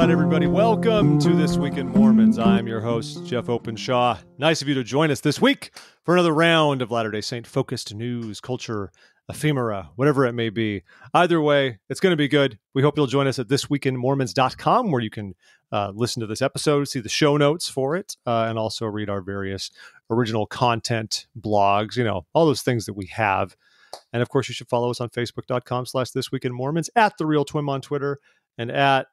on, everybody? Welcome to This Week in Mormons. I'm your host, Jeff Openshaw. Nice of you to join us this week for another round of Latter-day Saint-focused news, culture, ephemera, whatever it may be. Either way, it's going to be good. We hope you'll join us at thisweekinmormons.com, where you can listen to this episode, see the show notes for it, and also read our various original content blogs, all those things that we have. And of course, you should follow us on Facebook.com/thisweekinmormons, at The Real TWiM on Twitter, and at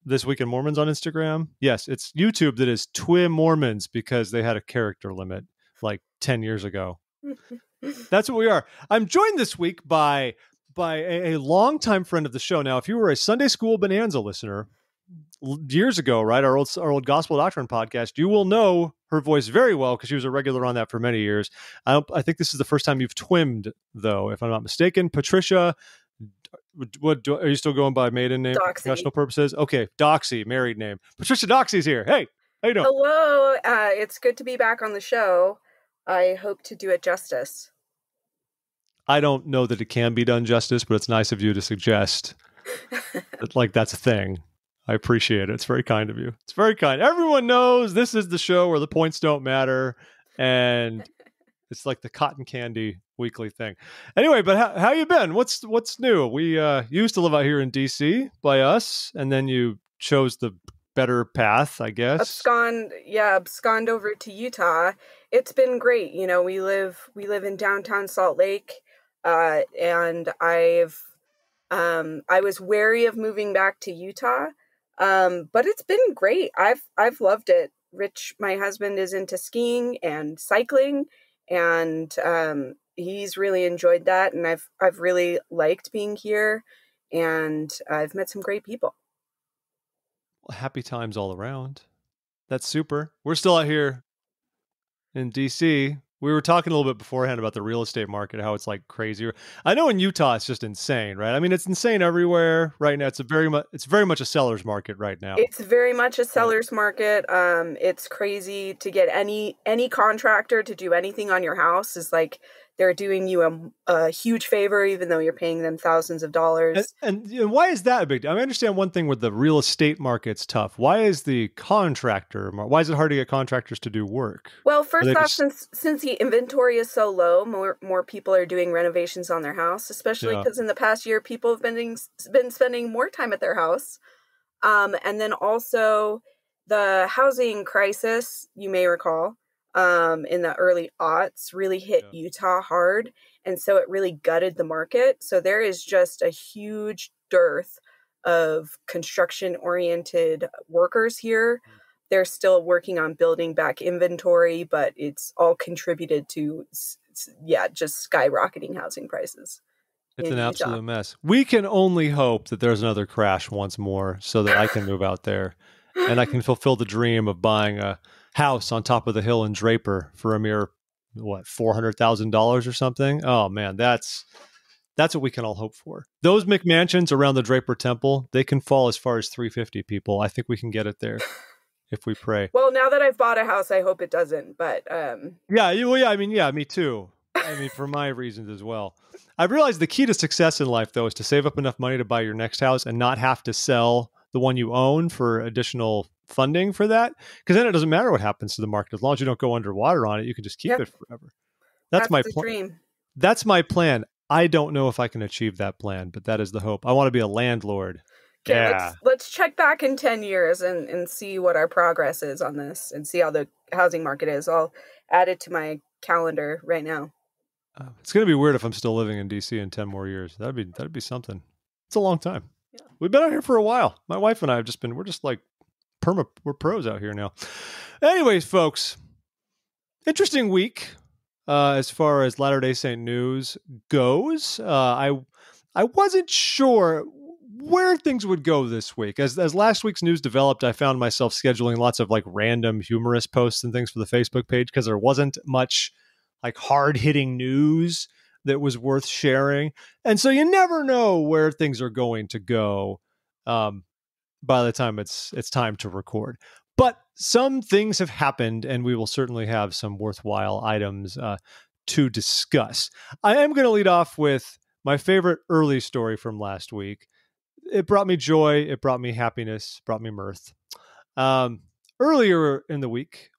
This Week in Mormons on Instagram. Yes, it's YouTube that is TWiM Mormons because they had a character limit like 10 years ago. That's what we are. I'm joined this week by a longtime friend of the show. Now, if you were a Sunday School Bonanza listener years ago, right, our old Gospel Doctrine podcast, you will know her voice very well because she was a regular on that for many years. I think this is the first time you've twimmed, though, if I'm not mistaken. Patricia, are you still going by maiden name Doxey. For professional purposes? Okay, Doxey, married name. Patricia Doxey's here. Hey, how you doing? Hello. It's good to be back on the show. I hope to do it justice. I don't know that it can be done justice, but it's nice of you to suggest that, that's a thing. I appreciate it. It's very kind of you. It's very kind. Everyone knows this is the show where the points don't matter, and it's like the cotton candy weekly thing. Anyway, but how you been? What's new? We used to live out here in DC by us, and then you chose the better path, I guess. Abscond over to Utah. It's been great. We live in downtown Salt Lake, and I was wary of moving back to Utah, but it's been great. I've loved it. Rich, my husband, is into skiing and cycling, and he's really enjoyed that, and I've really liked being here, and I've met some great people. Well, happy times all around. That's super. We're still out here in DC. We were talking a little bit beforehand about the real estate market, how it's like crazy. I know in Utah it's just insane, right? I mean, it's insane everywhere right now. It's very much a seller's market right now. It's very much a seller's market. It's crazy to get any contractor to do anything on your house. Is like they're doing you a huge favor, even though you're paying them thousands of dollars. And why is that a big deal? I mean, I understand one thing with the real estate market's tough. Why is the contractor? Why is it hard to get contractors to do work? Well, first off, since the inventory is so low, more people are doing renovations on their house, especially because in the past year, people have been spending more time at their house. And then also the housing crisis, you may recall, in the early aughts really hit Utah hard. And so it really gutted the market. So there is just a huge dearth of construction-oriented workers here. They're still working on building back inventory, but it's all contributed to, just skyrocketing housing prices. It's an absolute mess. We can only hope that there's another crash once more so that I can move out there and I can fulfill the dream of buying a house on top of the hill in Draper for a mere, $400,000 or something. Oh man, that's what we can all hope for. Those McMansions around the Draper Temple, they can fall as far as 350 people. I think we can get it there if we pray. Well, now that I've bought a house, I hope it doesn't. But me too. I mean, for my reasons as well. I've realized the key to success in life, though, is to save up enough money to buy your next house and not have to sell the one you own for additional funding for that. Because then it doesn't matter what happens to the market. As long as you don't go underwater on it, you can just keep it forever. That's my dream. That's my plan. I don't know if I can achieve that plan, but that is the hope. I want to be a landlord. Okay, yeah. Let's check back in 10 years and see what our progress is on this and see how the housing market is. I'll add it to my calendar right now. It's going to be weird if I'm still living in DC in 10 more years. That'd be something. It's a long time. Yeah. We've been out here for a while. My wife and I we're just like we're pros out here now. Anyways, folks, interesting week as far as Latter-day Saint news goes. I wasn't sure where things would go this week. As last week's news developed, I found myself scheduling lots of like random humorous posts and things for the Facebook page because there wasn't much like hard-hitting news that was worth sharing. And so you never know where things are going to go by the time it's time to record. But some things have happened, and we will certainly have some worthwhile items to discuss. I am going to lead off with my favorite early story from last week. it brought me joy. It brought me happiness, brought me mirth. Earlier in the week,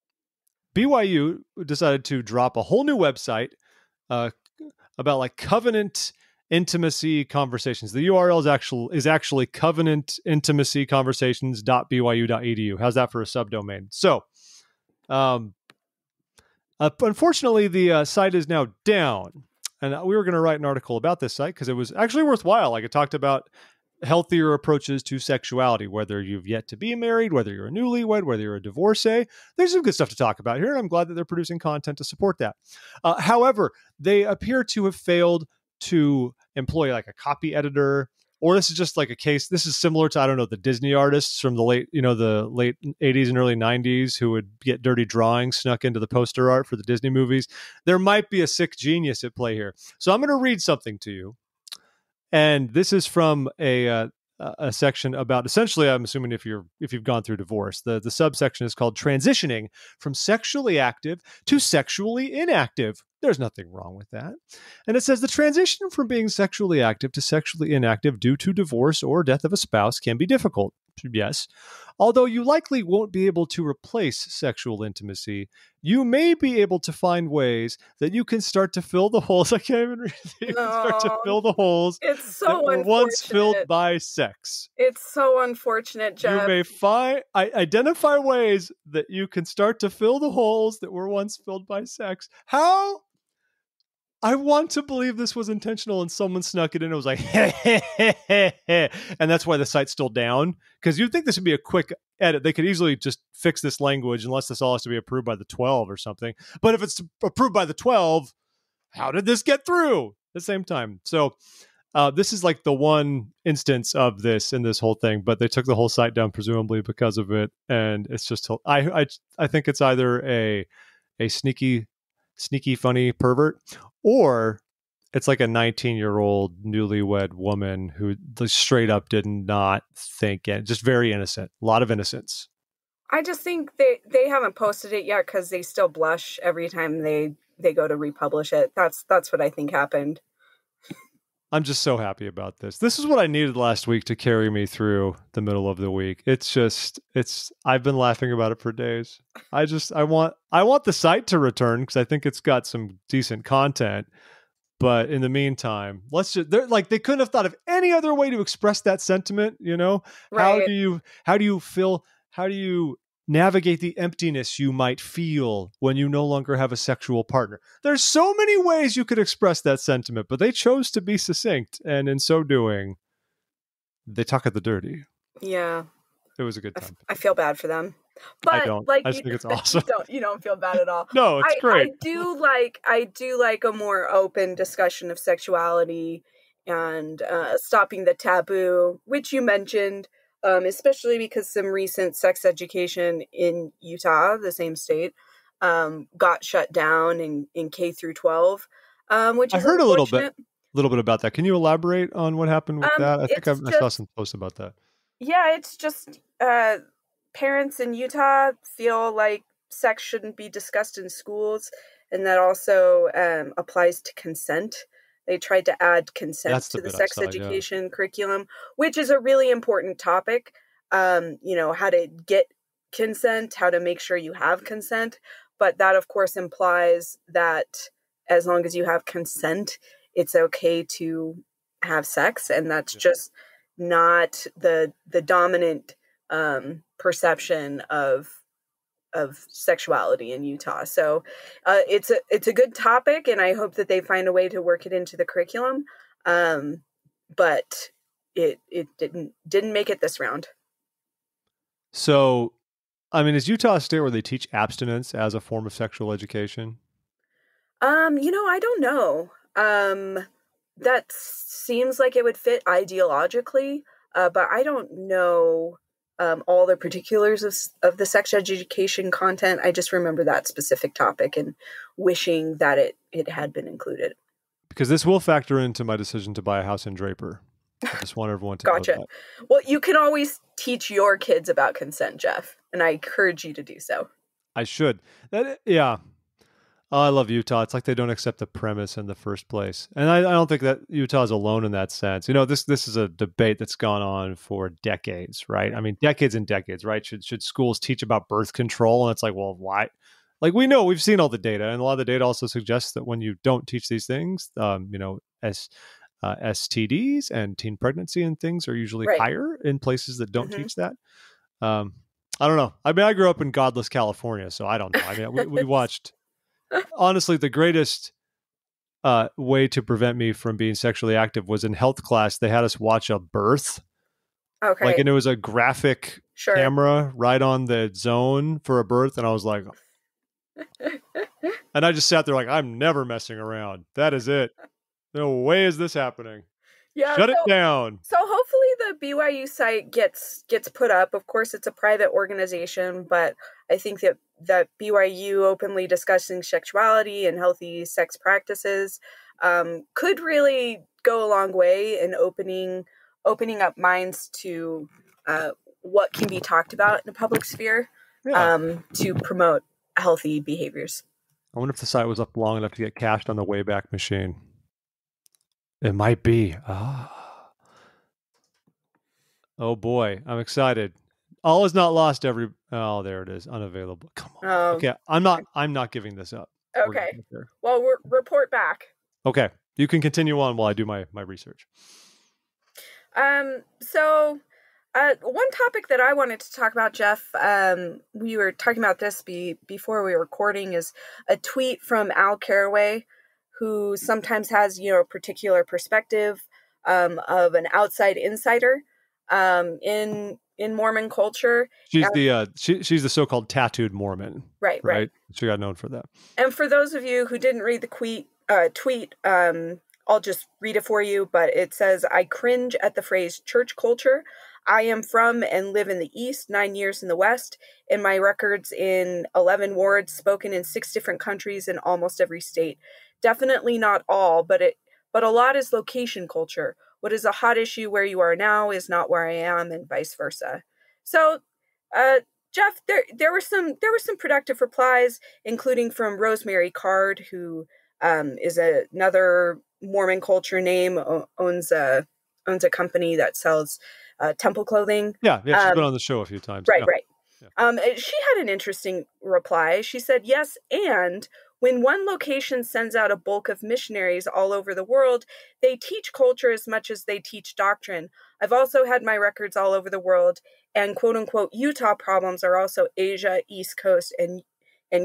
BYU decided to drop a whole new website about like covenant intimacy conversations. The URL is actually covenantintimacyconversations.byu.edu. How's that for a subdomain? So, unfortunately, the site is now down. And we were going to write an article about this site because it was actually worthwhile. Like, it talked about healthier approaches to sexuality, whether you've yet to be married, whether you're a newlywed, whether you're a divorcee. There's some good stuff to talk about here, and I'm glad that they're producing content to support that. However, they appear to have failed to employ like a copy editor, or this is just like a case. This is similar to, I don't know, the Disney artists from the late 80s and early 90s who would get dirty drawings snuck into the poster art for the Disney movies. There might be a sick genius at play here. So I'm going to read something to you. And this is from a section about, essentially, I'm assuming if you've gone through divorce, the subsection is called transitioning from sexually active to sexually inactive. There's nothing wrong with that. And it says the transition from being sexually active to sexually inactive due to divorce or death of a spouse can be difficult. Yes. Although you likely won't be able to replace sexual intimacy, you may be able to find ways that you can start to fill the holes. I can't even read it. You can start to fill the holes that were once filled by sex. It's so unfortunate, Jeff. You may identify ways that you can start to fill the holes that were once filled by sex. How? I want to believe this was intentional and someone snuck it in and was like, and that's why the site's still down. Because you'd think this would be a quick edit. They could easily just fix this language unless this all has to be approved by the 12 or something. But if it's approved by the 12, how did this get through at the same time? So this is like the one instance of this in this whole thing, but they took the whole site down presumably because of it. And it's just, I think it's either a sneaky, funny pervert, or it's like a 19-year-old newlywed woman who straight up did not think it. Just very innocent. A lot of innocence. I just think they haven't posted it yet because they still blush every time they go to republish it. That's what I think happened. I'm just so happy about this. This is what I needed last week to carry me through the middle of the week. I've been laughing about it for days. I want the site to return because I think it's got some decent content. But in the meantime, they couldn't have thought of any other way to express that sentiment, you know? Right. How do you navigate the emptiness you might feel when you no longer have a sexual partner? There's so many ways you could express that sentiment, but they chose to be succinct, and in so doing, they talk at the dirty. Yeah. It was a good time. I feel bad for them. But I don't. I just think it's awesome. You don't feel bad at all. No, it's great. I do like a more open discussion of sexuality and stopping the taboo, which you mentioned. Especially because some recent sex education in Utah, the same state, got shut down in K through 12, which is I heard a little bit about that. Can you elaborate on what happened with that? I think I saw some posts about that. Yeah, it's just parents in Utah feel like sex shouldn't be discussed in schools, and that also applies to consent. They tried to add consent to the sex education curriculum, which is a really important topic. How to get consent, how to make sure you have consent. But that, of course, implies that as long as you have consent, it's okay to have sex. And that's just not the dominant perception of sexuality in Utah. So it's a good topic, and I hope that they find a way to work it into the curriculum. But it didn't make it this round. So, I mean, is Utah a state where they teach abstinence as a form of sexual education? I don't know. That seems like it would fit ideologically, but I don't know all the particulars of the sex education content. I just remember that specific topic and wishing that it had been included. Because this will factor into my decision to buy a house in Draper. I just want everyone to know that. Well, you can always teach your kids about consent, Jeff, and I encourage you to do so. I should. Yeah. Oh, I love Utah. It's like they don't accept the premise in the first place. And I don't think that Utah is alone in that sense. You know, this is a debate that's gone on for decades, right? I mean, decades and decades, right? Should schools teach about birth control? And it's like, well, why? Like, we know, we've seen all the data, and a lot of the data also suggests that when you don't teach these things, you know, STDs and teen pregnancy and things are usually higher in places that don't teach that. I don't know. I mean, I grew up in godless California, so I don't know. I mean, we watched, honestly, the greatest way to prevent me from being sexually active was in health class. They had us watch a birth. Okay. Like, and it was a graphic camera right on the zone for a birth. And I was like, and I just sat there like, I'm never messing around. That is it. No way is this happening. Yeah, Shut it down. So hopefully the BYU site gets put up. Of course, it's a private organization, but I think that BYU openly discussing sexuality and healthy sex practices could really go a long way in opening up minds to what can be talked about in the public sphere to promote healthy behaviors. I wonder if the site was up long enough to get cached on the Wayback Machine. It might be. Oh boy, I'm excited. All is not lost. Oh, there it is. Unavailable. Come on. Okay, I'm not giving this up. Okay. Well, report back. Okay, you can continue on while I do my research. So, one topic that I wanted to talk about, Jeff, we were talking about this before we were recording, is a tweet from Al Caraway, who sometimes has, a particular perspective of an outside insider in Mormon culture. She's she's the so-called tattooed Mormon. Right. She got known for that. And for those of you who didn't read the tweet, I'll just read it for you, but it says, "I cringe at the phrase church culture. I am from and live in the East, 9 years in the West, and my records in 11 wards, spoken in 6 different countries in almost every state. Definitely not all, but a lot is location culture. What is a hot issue where you are now is not where I am, and vice versa." So, Jeff, there were some productive replies, including from Rosemary Card, who is another Mormon culture name, owns a company that sells temple clothing. Yeah, she's been on the show a few times. Right. Yeah. She had an interesting reply. She said, "Yes, and when one location sends out a bulk of missionaries all over the world, they teach culture as much as they teach doctrine. I've also had my records all over the world, and quote-unquote Utah problems are also Asia, East Coast, and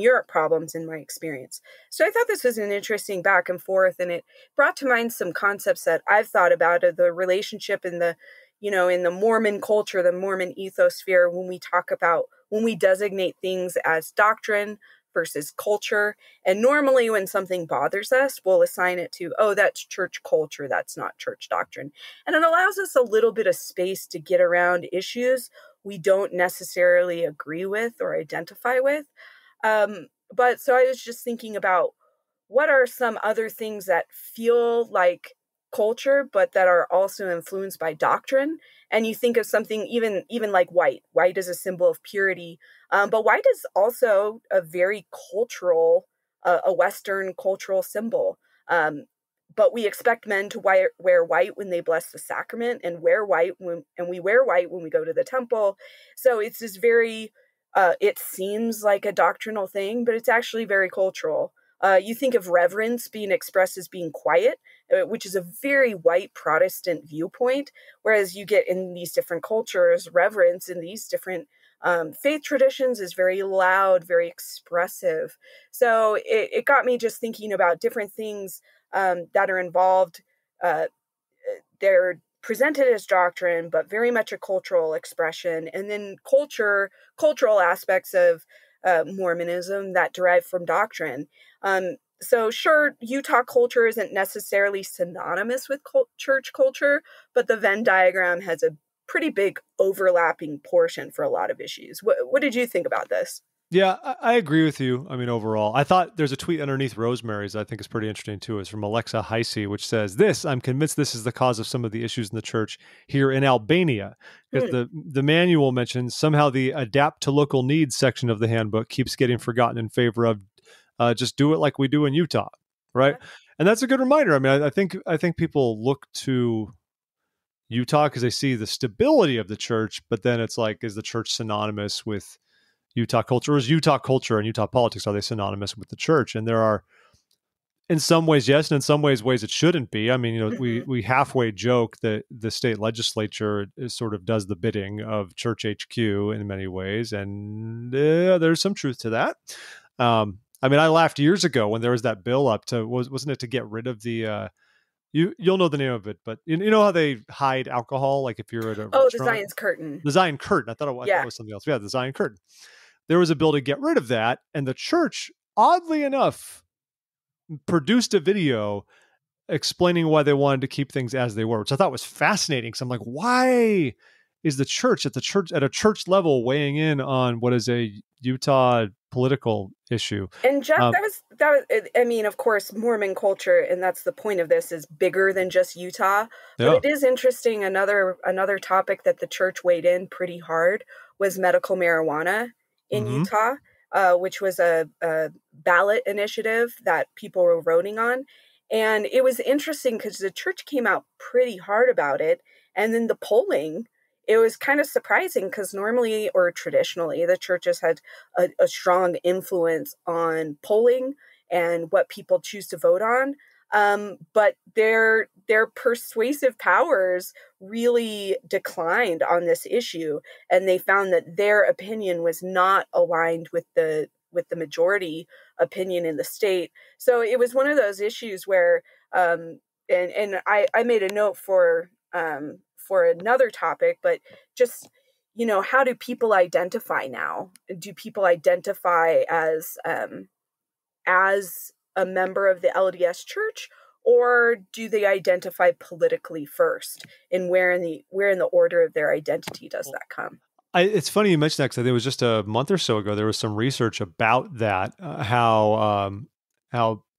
Europe problems in my experience." So I thought this was an interesting back and forth, and it brought to mind some concepts that I've thought about of the relationship in the Mormon culture, the Mormon ethosphere, when we designate things as doctrine versus culture. And normally when something bothers us, we'll assign it to, oh, that's church culture, that's not church doctrine. And it allows us a little bit of space to get around issues we don't necessarily agree with or identify with. But so I was just thinking about what are some other things that feel like culture, but that are also influenced by doctrine. And you think of something even like white. White is a symbol of purity, but white is also a very cultural, a Western cultural symbol. But we expect men to wear white when they bless the sacrament, and we wear white when we go to the temple. So it's this very, it seems like a doctrinal thing, but it's actually very cultural. You think of reverence being expressed as being quiet, which is a very white Protestant viewpoint, whereas you get in these different cultures, reverence in these different faith traditions is very loud, very expressive. So it got me just thinking about different things that are involved. They're presented as doctrine, but very much a cultural expression. And then cultural aspects of Mormonism that derive from doctrine. So sure, Utah culture isn't necessarily synonymous with church culture, but the Venn diagram has a pretty big overlapping portion for a lot of issues. What did you think about this? Yeah, I agree with you. I mean, overall, I thought there's a tweet underneath Rosemary's I think is pretty interesting too. It's from Alexa Heisey, which says, I'm convinced this is the cause of some of the issues in the church here in Albania. Because the manual mentions somehow the adapt to local needs section of the handbook keeps getting forgotten in favor of just do it like we do in Utah, right? Yeah. And that's a good reminder. I mean, I think people look to Utah because they see the stability of the church, but then it's like, is the church synonymous with Utah culture? Or is Utah culture and Utah politics, are they synonymous with the church? And there are, in some ways, yes, and in some ways it shouldn't be. I mean, we halfway joke that the state legislature sort of does the bidding of Church HQ in many ways, and there's some truth to that. I mean, I laughed years ago when there was that bill up to, wasn't it to get rid of the you'll know the name of it, but you know how they hide alcohol, like if you're at a restaurant? The Zion's Curtain. The Zion Curtain. I thought it was something else. Yeah, the Zion Curtain. There was a bill to get rid of that, and the church, oddly enough, produced a video explaining why they wanted to keep things as they were, which I thought was fascinating. So I'm like, why is the church at a church level weighing in on what is a Utah political issue? And Jeff, that was. I mean, of course, Mormon culture, and that's the point of this, is bigger than just Utah. But it is interesting. Another topic that the church weighed in pretty hard was medical marijuana in Utah, which was a ballot initiative that people were voting on. And it was interesting because the church came out pretty hard about it. And then the polling, it was kind of surprising because normally or traditionally the churches had a strong influence on polling and what people choose to vote on. But their persuasive powers really declined on this issue, and they found that their opinion was not aligned with the majority opinion in the state. So it was one of those issues where, and I made a note for another topic, but just, how do people identify now? Do people identify as a member of the LDS Church, or do they identify politically first? And where in the order of their identity does that come? It's funny you mentioned that, because there was just a month or so ago, there was some research about that, how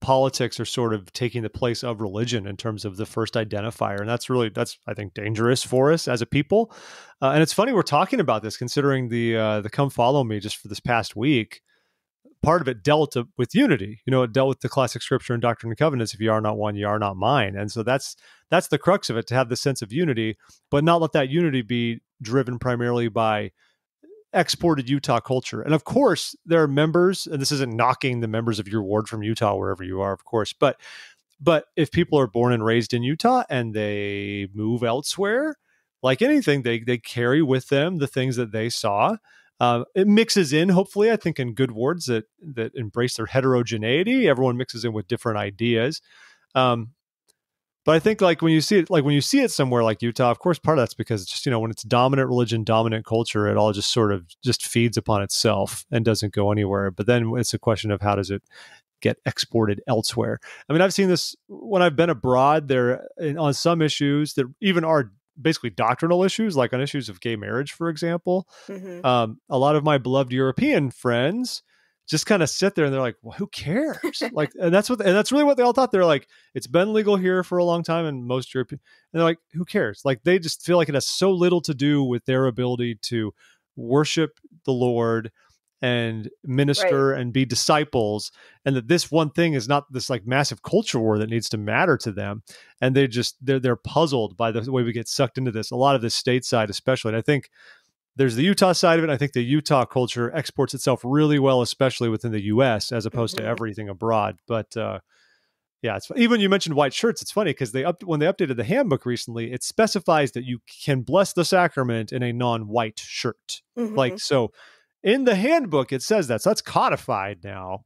politics are sort of taking the place of religion in terms of the first identifier. And that's I think, dangerous for us as a people. And it's funny we're talking about this, considering the Come Follow Me just for this past week. Part of it dealt with unity. It dealt with the classic scripture and Doctrine and Covenants. If you are not one, you are not mine. And so that's the crux of it, to have the sense of unity, but not let that unity be driven primarily by exported Utah culture. And of course, there are members, and this isn't knocking the members of your ward from Utah, wherever you are, of course, but if people are born and raised in Utah and they move elsewhere, like anything, they carry with them the things that they saw. It mixes in, hopefully, I think, in good wards that embrace their heterogeneity. Everyone mixes in with different ideas. But I think, like when you see it somewhere like Utah, of course, part of that's because it's just, when it's dominant religion, dominant culture, it all just sort of just feeds upon itself and doesn't go anywhere. But then it's a question of how does it get exported elsewhere? I mean, I've seen this when I've been abroad there on some issues that even are basically doctrinal issues, like on issues of gay marriage, for example. A lot of my beloved European friends just kind of sit there and they're like, well, who cares? and that's really what they all thought. They're like, it's been legal here for a long time in most European, and they're like, who cares? Like, they just feel like it has so little to do with their ability to worship the Lord and minister and be disciples, and that this one thing is not this like massive culture war that needs to matter to them. And they're puzzled by the way we get sucked into this, a lot of this stateside especially. And I think there's the Utah side of it. I think the Utah culture exports itself really well, especially within the U.S. as opposed to everything abroad. But it's even, you mentioned white shirts. It's funny because when they updated the handbook recently, it specifies that you can bless the sacrament in a non-white shirt. Like, so in the handbook, it says that. So that's codified now.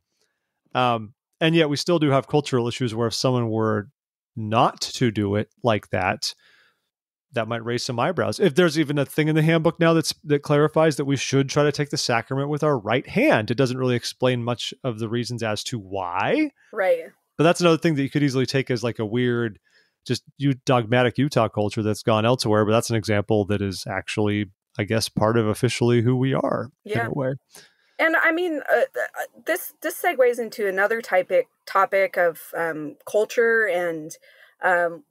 And yet we still do have cultural issues where if someone were not to do it like that, that might raise some eyebrows. If there's even a thing in the handbook now that clarifies that we should try to take the sacrament with our right hand, it doesn't really explain much of the reasons as to why. Right. But that's another thing that you could easily take as like a weird, just dogmatic Utah culture that's gone elsewhere. But that's an example that is actually, I guess, part of officially who we are in a way. And I mean, this segues into another topic of culture and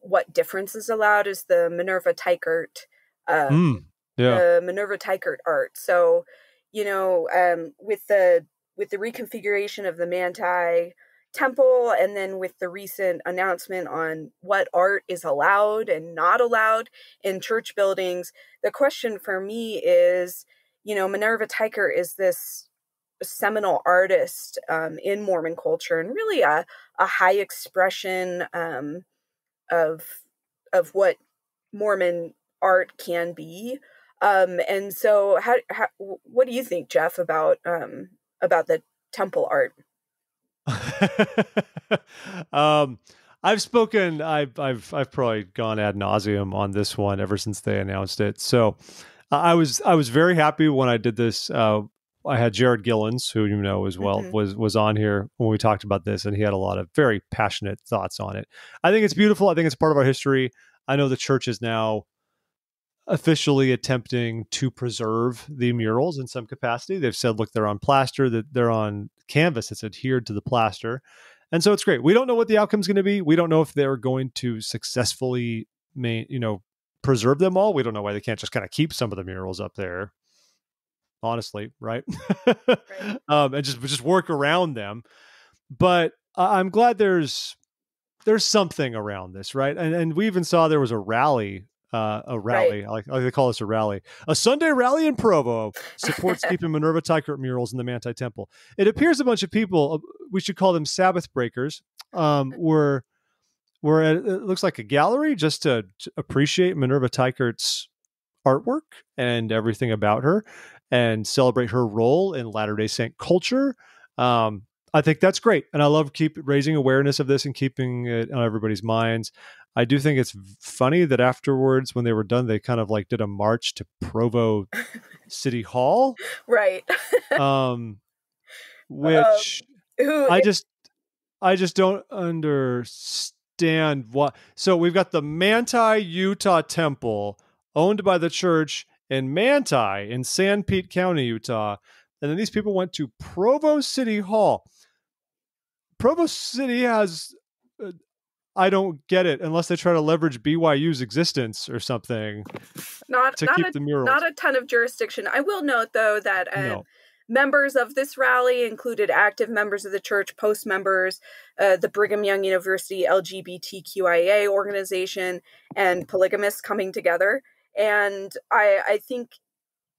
what difference is allowed is the Minerva Teichert, the Minerva Teichert art. So, with the with the reconfiguration of the Manti temple, and then with the recent announcement on what art is allowed and not allowed in church buildings, the question for me is, Minerva Teicher is this seminal artist in Mormon culture, and really a high expression of what Mormon art can be. And so, what do you think, Jeff, about the temple art? I've spoken. I've probably gone ad nauseum on this one ever since they announced it. So I was very happy when I did this. I had Jared Gillens, who you know as well, was on here when we talked about this, and he had a lot of very passionate thoughts on it. I think it's beautiful. I think it's part of our history. I know the church is now officially attempting to preserve the murals in some capacity. They've said, look, they're on plaster, that they're on canvas that's adhered to the plaster. And so it's great. We don't know what the outcome is going to be. We don't know if they're going to successfully preserve them all. We don't know why they can't just kind of keep some of the murals up there, honestly, right? Right. And just work around them. But I'm glad there's something around this, right? And we even saw there was a rally. Right. I like they call this a rally. A Sunday rally in Provo supports keeping Minerva Teicher murals in the Manti Temple. It appears a bunch of people, we should call them Sabbath breakers, were at, it looks like a gallery just to appreciate Minerva Teicher's artwork and everything about her and celebrate her role in Latter-day Saint culture. I think that's great. And I love keep raising awareness of this and keeping it on everybody's minds. I do think it's funny that afterwards, when they were done, they kind of like did a march to Provo City Hall. Right. Which I just don't understand what. So we've got the Manti, Utah Temple owned by the church in Manti in San Pete County, Utah. And then these people went to Provo City Hall. Provo City has, I don't get it, unless they try to leverage BYU's existence or something keep the murals. Not a ton of jurisdiction. I will note, though, that members of this rally included active members of the church, post members, the Brigham Young University LGBTQIA organization, and polygamists coming together. And I think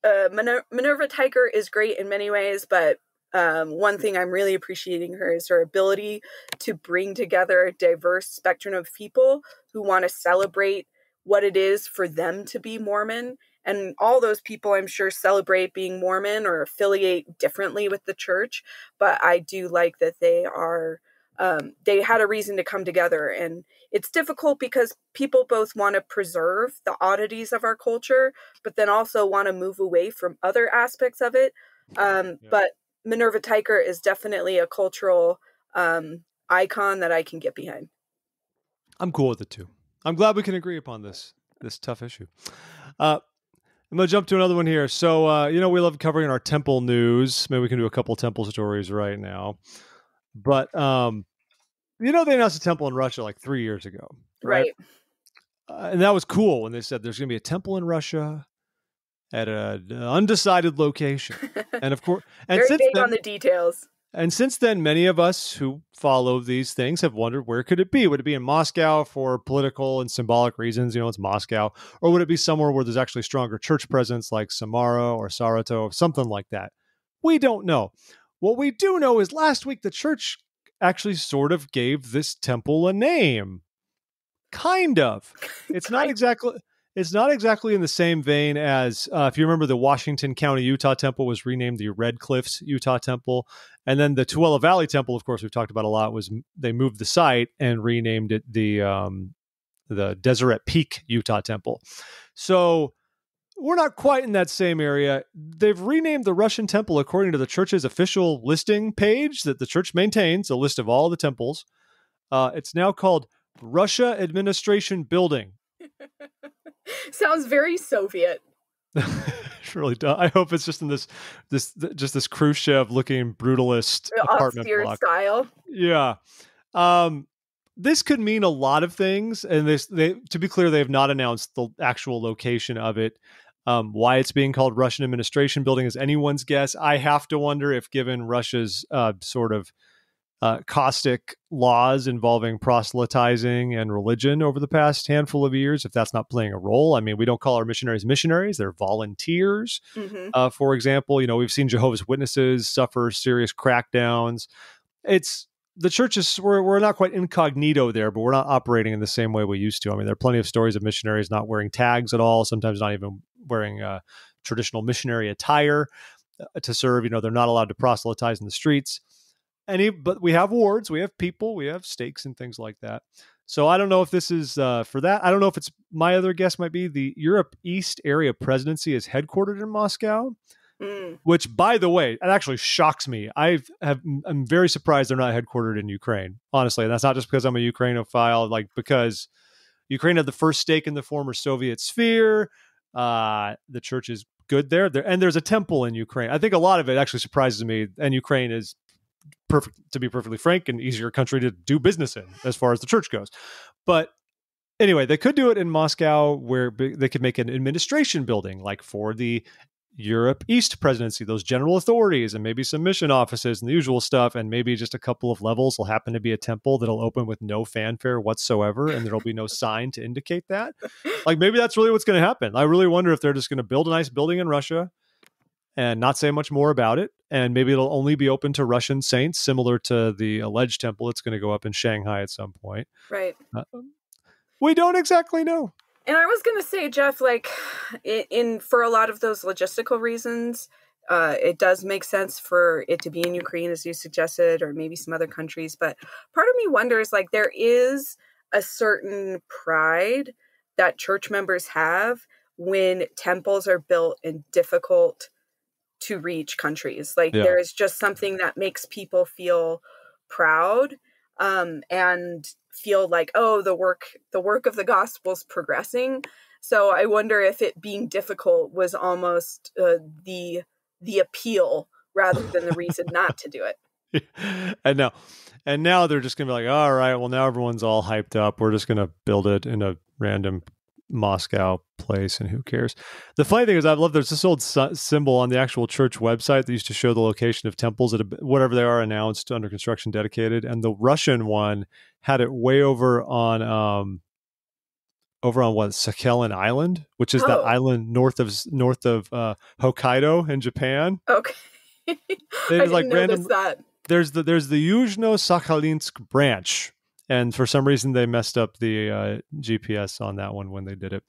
Minerva Teicher is great in many ways, but one thing I'm really appreciating her is her ability to bring together a diverse spectrum of people who want to celebrate what it is for them to be Mormon. And all those people, I'm sure, celebrate being Mormon or affiliate differently with the church. But I do like that they had a reason to come together. And it's difficult because people both want to preserve the oddities of our culture, but then also want to move away from other aspects of it. But Minerva Teicher is definitely a cultural icon that I can get behind. I'm cool with it too. I'm glad we can agree upon this tough issue. I'm going to jump to another one here. So, we love covering our temple news. Maybe we can do a couple temple stories right now. But, they announced a temple in Russia like 3 years ago, right? And that was cool when they said there's going to be a temple in Russia at an undecided location. And of course, and very big on the details. And since then, many of us who follow these things have wondered, where could it be? Would it be in Moscow for political and symbolic reasons? It's Moscow. Or would it be somewhere where there's actually stronger church presence like Samara or Saratov, something like that? We don't know. What we do know is last week, the church actually sort of gave this temple a name. Kind of. It's not exactly in the same vein as, if you remember, the Washington County, Utah Temple was renamed the Red Cliffs Utah Temple. And then the Tooele Valley Temple, of course, we've talked about a lot, they moved the site and renamed it the Deseret Peak Utah Temple. So we're not quite in that same area. They've renamed the Russian temple according to the church's official listing page that the church maintains, a list of all the temples. It's now called Russia Administration Building. Sounds very Soviet. It really does. I hope it's just in this Khrushchev looking brutalist apartment block style. Yeah. This could mean a lot of things, and to be clear, they have not announced the actual location of it. Why it's being called Russian Administration Building is anyone's guess. I have to wonder if, given Russia's sort of caustic laws involving proselytizing and religion over the past handful of years, if that's not playing a role. I mean, we don't call our missionaries missionaries, they're volunteers. For example, we've seen Jehovah's Witnesses suffer serious crackdowns. The churches, we're not quite incognito there, but we're not operating in the same way we used to. I mean, there are plenty of stories of missionaries not wearing tags at all, sometimes not even wearing traditional missionary attire to serve. They're not allowed to proselytize in the streets. But we have wards, we have people, we have stakes and things like that. So I don't know if this is for that. I don't know if it's, my other guess might be the Europe East Area Presidency is headquartered in Moscow, which, by the way, it actually shocks me. I'm very surprised they're not headquartered in Ukraine, honestly. And that's not just because I'm a Ukrainophile, because Ukraine had the first stake in the former Soviet sphere. The church is good there. And there's a temple in Ukraine. I think a lot of it actually surprises me. And Ukraine is, to be perfectly frank, an easier country to do business in as far as the church goes. But anyway, they could do it in Moscow, where they could make an administration building like for the Europe East presidency, those general authorities, and maybe some mission offices and the usual stuff, and maybe just a couple of levels will happen to be a temple that'll open with no fanfare whatsoever, and there'll be no sign to indicate that. Maybe that's really what's going to happen. I really wonder if they're just going to build a nice building in Russia and not say much more about it. And maybe it'll only be open to Russian saints, similar to the alleged temple that's going to go up in Shanghai at some point. Right. We don't exactly know. And I was going to say, Jeff, for a lot of those logistical reasons, it does make sense for it to be in Ukraine, as you suggested, or maybe some other countries. But part of me wonders, there is a certain pride that church members have when temples are built in difficult to reach countries. There is just something that makes people feel proud and feel like, oh, the work of the gospel is progressing. So I wonder if it being difficult was almost the appeal rather than the reason not to do it. And now they're just gonna be like, all right, well, now everyone's all hyped up, we're just gonna build it in a random Moscow place, and who cares? The funny thing is, I love there's this old symbol on the actual church website that used to show the location of temples that whatever they are announced, under construction, dedicated, and the Russian one had it way over on what, Sakhalin Island, which is that island north of Hokkaido in Japan. Okay. I didn't notice that. There's the Yuzhno-Sakhalinsk branch. And for some reason, they messed up the GPS on that one when they did it.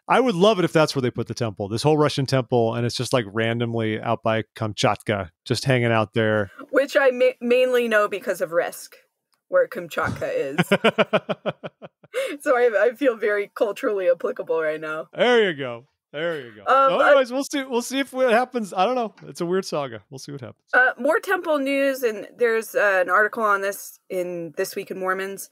I would love it if that's where they put the temple, this whole Russian temple, and it's just randomly out by Kamchatka, just hanging out there. Which I mainly know because of Risk, where Kamchatka is. So I feel very culturally applicable right now. There you go. Anyways, we'll see if what happens. I don't know. It's a weird saga. We'll see what happens. More temple news, and there's an article on this in This Week in Mormons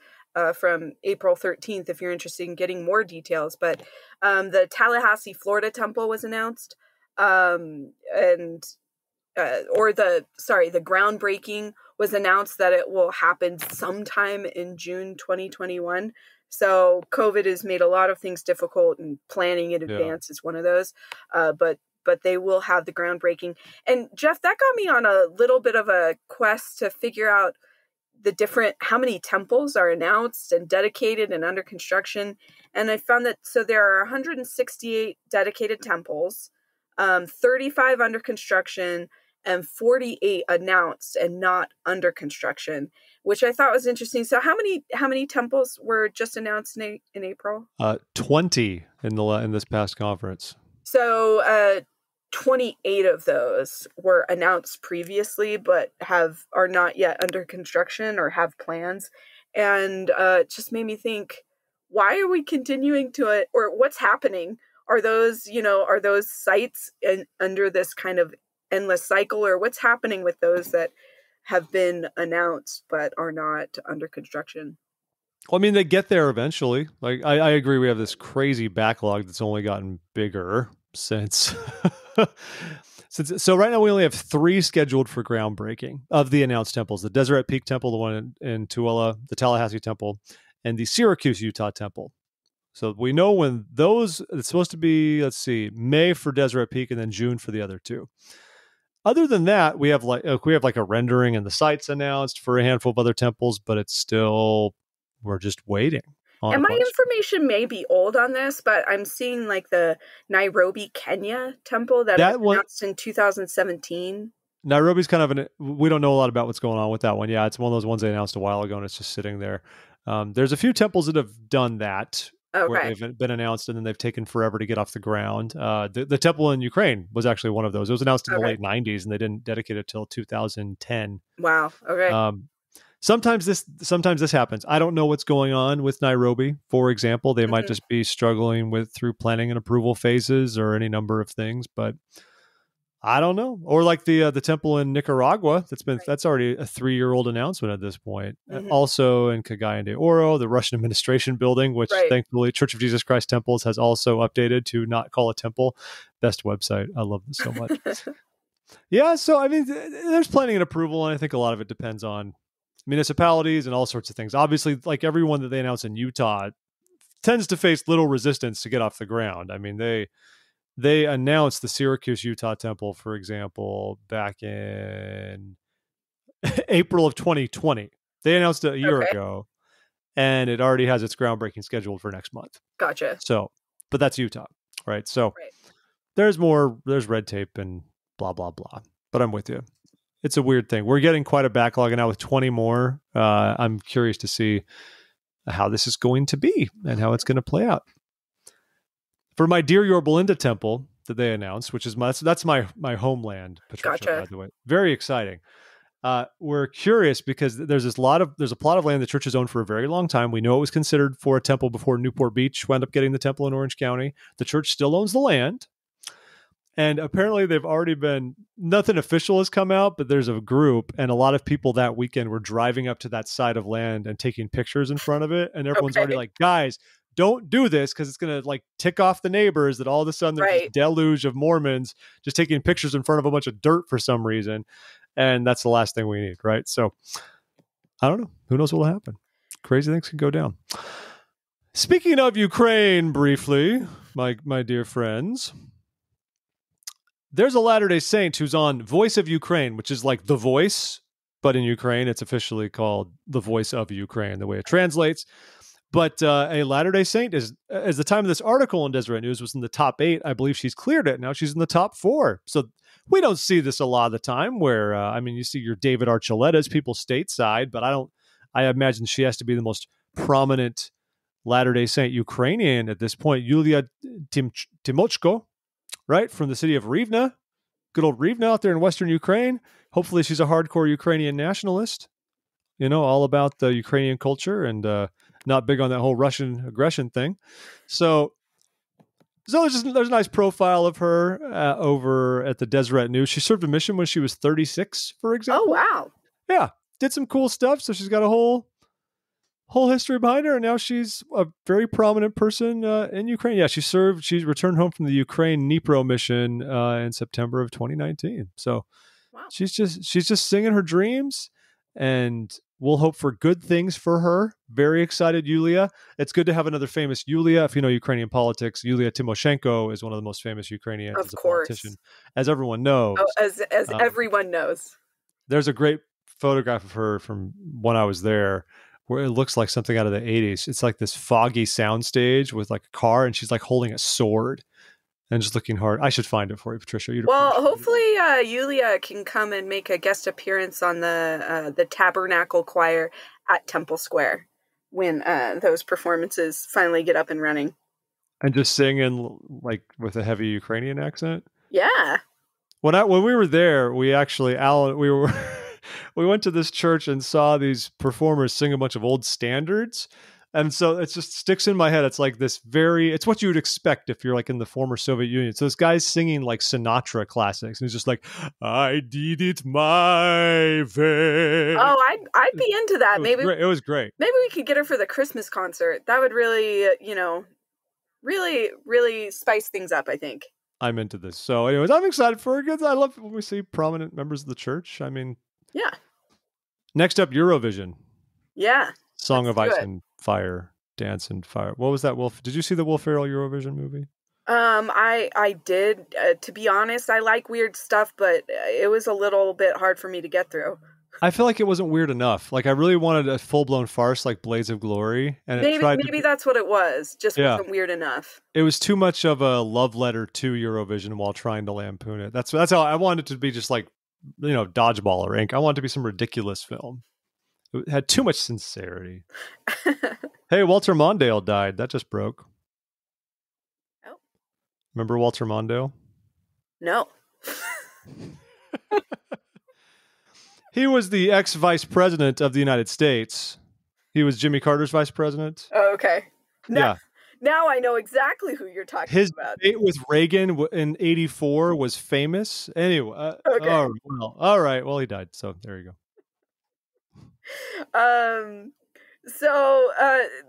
from April 13th, if you're interested in getting more details. But the Tallahassee, Florida temple was announced, the groundbreaking was announced that it will happen sometime in June 2021. So COVID has made a lot of things difficult, and planning in advance is one of those. But they will have the groundbreaking. And Jeff, that got me on a little bit of a quest to figure out how many temples are announced and dedicated and under construction. And I found that, so there are 168 dedicated temples, 35 under construction, and 48 announced and not under construction, which I thought was interesting. So how many temples were just announced in April? 20 in this past conference. So 28 of those were announced previously, but are not yet under construction or have plans. And it just made me think, why are we continuing to it, or what's happening? Are those sites under this kind of endless cycle, or what's happening with those that have been announced but are not under construction? Well, I mean, they get there eventually. I agree. We have this crazy backlog that's only gotten bigger since. So right now we only have 3 scheduled for groundbreaking of the announced temples: the Deseret Peak Temple, the one in Tooele, the Tallahassee Temple, and the Syracuse, Utah Temple. So we know when those, it's supposed to be, let's see, May for Deseret Peak and then June for the other two. Other than that, we have like a rendering and the sites announced for a handful of other temples, but it's still, we're just waiting. And my information may be old on this, but I'm seeing like the Nairobi, Kenya temple that was announced in 2017. Nairobi's kind of we don't know a lot about what's going on with that one. Yeah, it's one of those ones they announced a while ago and it's just sitting there. There's a few temples that have done that. Where they've been announced and then they've taken forever to get off the ground. The temple in Ukraine was actually one of those. It was announced in the late 90s and they didn't dedicate it till 2010. Wow. Okay. Sometimes this happens. I don't know what's going on with Nairobi, for example. They might just be struggling through planning and approval phases or any number of things, but I don't know. Or like the temple in Nicaragua, that's already a 3-year-old announcement at this point. Also in Cagayan de Oro, the Russian administration building, which thankfully Church of Jesus Christ Temples has also updated to not call a temple. Best website. I love this so much. Yeah, so I mean, there's planning and approval, and I think a lot of it depends on municipalities and all sorts of things. Obviously, like everyone that they announce in Utah tends to face little resistance to get off the ground. I mean, they announced the Syracuse, Utah temple, for example, back in April of 2020. They announced it a year ago, and it already has its groundbreaking scheduled for next month. Gotcha. So, but that's Utah, right? So there's red tape and blah, blah, blah. But I'm with you. It's a weird thing. We're getting quite a backlog now with 20 more. I'm curious to see how this is going to be and how it's going to play out. For my Dear Yorba Linda temple that they announced, which is that's my homeland, Patricia, by the way. Very exciting. We're curious because there's a plot of land the church has owned for a very long time. We know it was considered for a temple before Newport Beach wound up getting the temple in Orange County. The church still owns the land. And apparently they've already nothing official has come out, but there's a group and a lot of people that weekend were driving up to that side of land and taking pictures in front of it. And everyone's already like, guys, don't do this because it's going to like tick off the neighbors that all of a sudden there's this deluge of Mormons just taking pictures in front of a bunch of dirt for some reason. And that's the last thing we need, right? So I don't know. Who knows what will happen? Crazy things can go down. Speaking of Ukraine, briefly, my dear friends, there's a Latter-day Saint who's on Voice of Ukraine, which is like The Voice, but in Ukraine, it's officially called The Voice of Ukraine, the way it translates. But a Latter-day Saint is, as the time of this article in Deseret News was in the top 8, I believe she's cleared it. Now she's in the top 4. So we don't see this a lot of the time where, you see your David Archuleta's people stateside, but I imagine she has to be the most prominent Latter-day Saint Ukrainian at this point. Yulia Timochko, right? From the city of Rivne, good old Rivne out there in Western Ukraine. Hopefully she's a hardcore Ukrainian nationalist, all about the Ukrainian culture and not big on that whole Russian aggression thing. So there's a nice profile of her over at the Deseret News. She served a mission when she was 36, for example. Oh, wow. Yeah. Did some cool stuff. So she's got a whole history behind her. And now she's a very prominent person in Ukraine. Yeah. She returned home from the Ukraine Dnipro mission in September of 2019. So she's just singing her dreams, and we'll hope for good things for her. Very excited, Yulia. It's good to have another famous Yulia. If you know Ukrainian politics, Yulia Tymoshenko is one of the most famous Ukrainians as a politician, as everyone knows. Oh, as everyone knows. There's a great photograph of her from when I was there where it looks like something out of the 80s. It's like this foggy soundstage with like a car, and she's like holding a sword and just looking hard. I should find it for you, Patricia. Hopefully Yulia can come and make a guest appearance on the Tabernacle Choir at Temple Square when those performances finally get up and running. And just sing in like with a heavy Ukrainian accent. Yeah. When we were there, we went to this church and saw these performers sing a bunch of old standards. And so it just sticks in my head. It's like it's what you would expect if you're like in the former Soviet Union. So this guy's singing like Sinatra classics. And he's just like, I did it my way. Oh, I'd be into that. It was great. Maybe we could get her for the Christmas concert. That would really, really, really spice things up, I think. I'm into this. So anyways, I'm excited for her. I love when we see prominent members of the church. I mean, yeah. Next up, Eurovision. Yeah. Song of Ice and Fire Dance and Fire. What was that, Wolf? Did you see the Will Ferrell Eurovision movie? I did. To be honest, I like weird stuff, but it was a little bit hard for me to get through. I feel like it wasn't weird enough. Like I really wanted a full-blown farce like Blades of Glory, and maybe that's what it was. Just wasn't weird enough. It was too much of a love letter to Eurovision while trying to lampoon it. That's how I wanted it to be, just like, Dodgeball or Ink. I wanted it to be some ridiculous film. It had too much sincerity. Hey, Walter Mondale died. That just broke. Oh. Remember Walter Mondale? No. He was the ex-vice president of the United States. He was Jimmy Carter's vice president. Oh, okay. Now I know exactly who you're talking about. His date with Reagan in '84 was famous. Anyway. Okay. All right. Well, he died. So there you go. So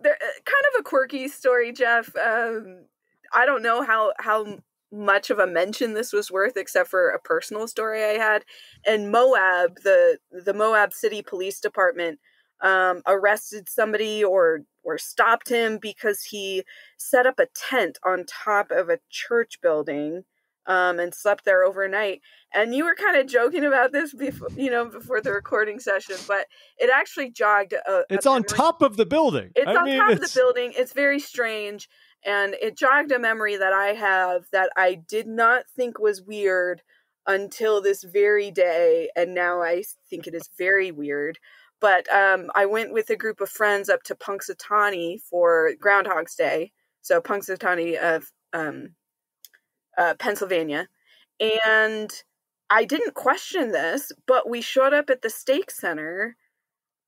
there, kind of a quirky story, Jeff. I don't know how much of a mention this was worth, except for a personal story I had. In Moab, the Moab City Police Department arrested somebody or stopped him because he set up a tent on top of a church building and slept there overnight. And you were kind of joking about this before the recording session, but it actually jogged it's on top of the building. It's on top of the building. It's very strange. And it jogged a memory that I have that I did not think was weird until this very day. And now I think it is very weird. But I went with a group of friends up to Punxsutawney for Groundhog's Day. So Punxsutawney of Pennsylvania. And I didn't question this, but we showed up at the steak center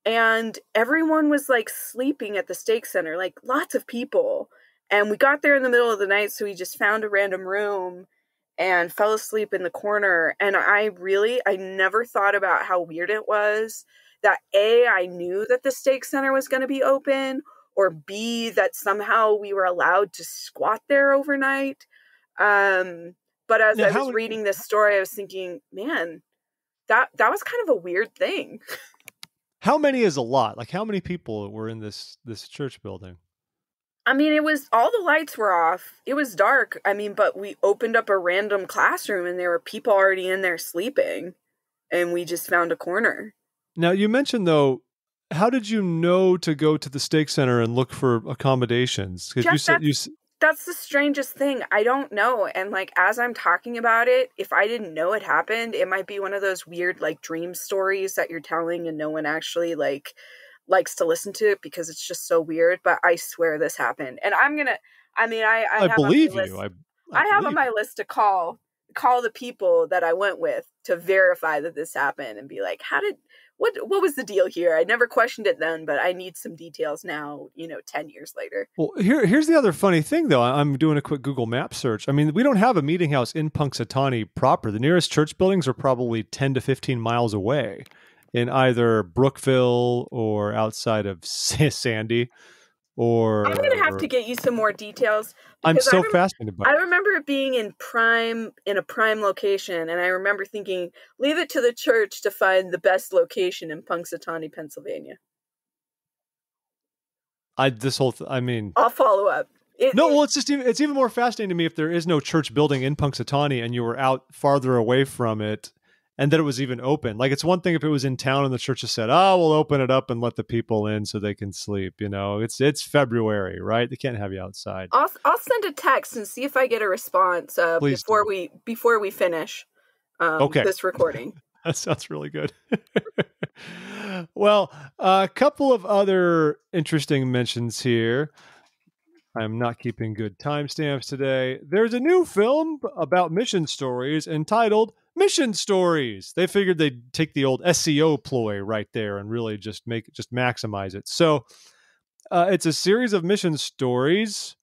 and everyone was like sleeping at the steak center, like lots of people. And we got there in the middle of the night, so we just found a random room and fell asleep in the corner. And I never thought about how weird it was that A, I knew that the steak center was going to be open, or B, that somehow we were allowed to squat there overnight. But as I was reading this story, I was thinking, man, that was kind of a weird thing. How many is a lot? Like, how many people were in this church building? I mean, it was, all the lights were off. It was dark. I mean, but we opened up a random classroom and there were people already in there sleeping, and we just found a corner. Now, you mentioned, though, how did you know to go to the steak center and look for accommodations? Because that's the strangest thing. I don't know. And like, as I'm talking about it, if I didn't know it happened, it might be one of those weird like dream stories that you're telling and no one actually likes to listen to it because it's just so weird. But I swear this happened. And I believe you. I have on my list to call the people that I went with to verify that this happened and be like, what was the deal here? I never questioned it then, but I need some details now, 10 years later. Well, here's the other funny thing, though. I'm doing a quick Google Map search. I mean, we don't have a meeting house in Punxsutawney proper. The nearest church buildings are probably 10 to 15 miles away in either Brookville or outside of Sandy. Or I'm going to have to get you some more details. I'm so fascinated by it. I remember it being in a prime location, and I remember thinking, leave it to the church to find the best location in Punxsutawney, Pennsylvania. I'll follow up. It's even more fascinating to me if there is no church building in Punxsutawney and you were out farther away from it, and that it was even open. Like, it's one thing if it was in town and the church has said, we'll open it up and let the people in so they can sleep. It's February, right? They can't have you outside. I'll send a text and see if I get a response before we finish this recording. That sounds really good. Well, a couple of other interesting mentions here. I'm not keeping good timestamps today. There's a new film about mission stories entitled Mission Stories. They figured they'd take the old SEO ploy right there and really just maximize it. So it's a series of mission stories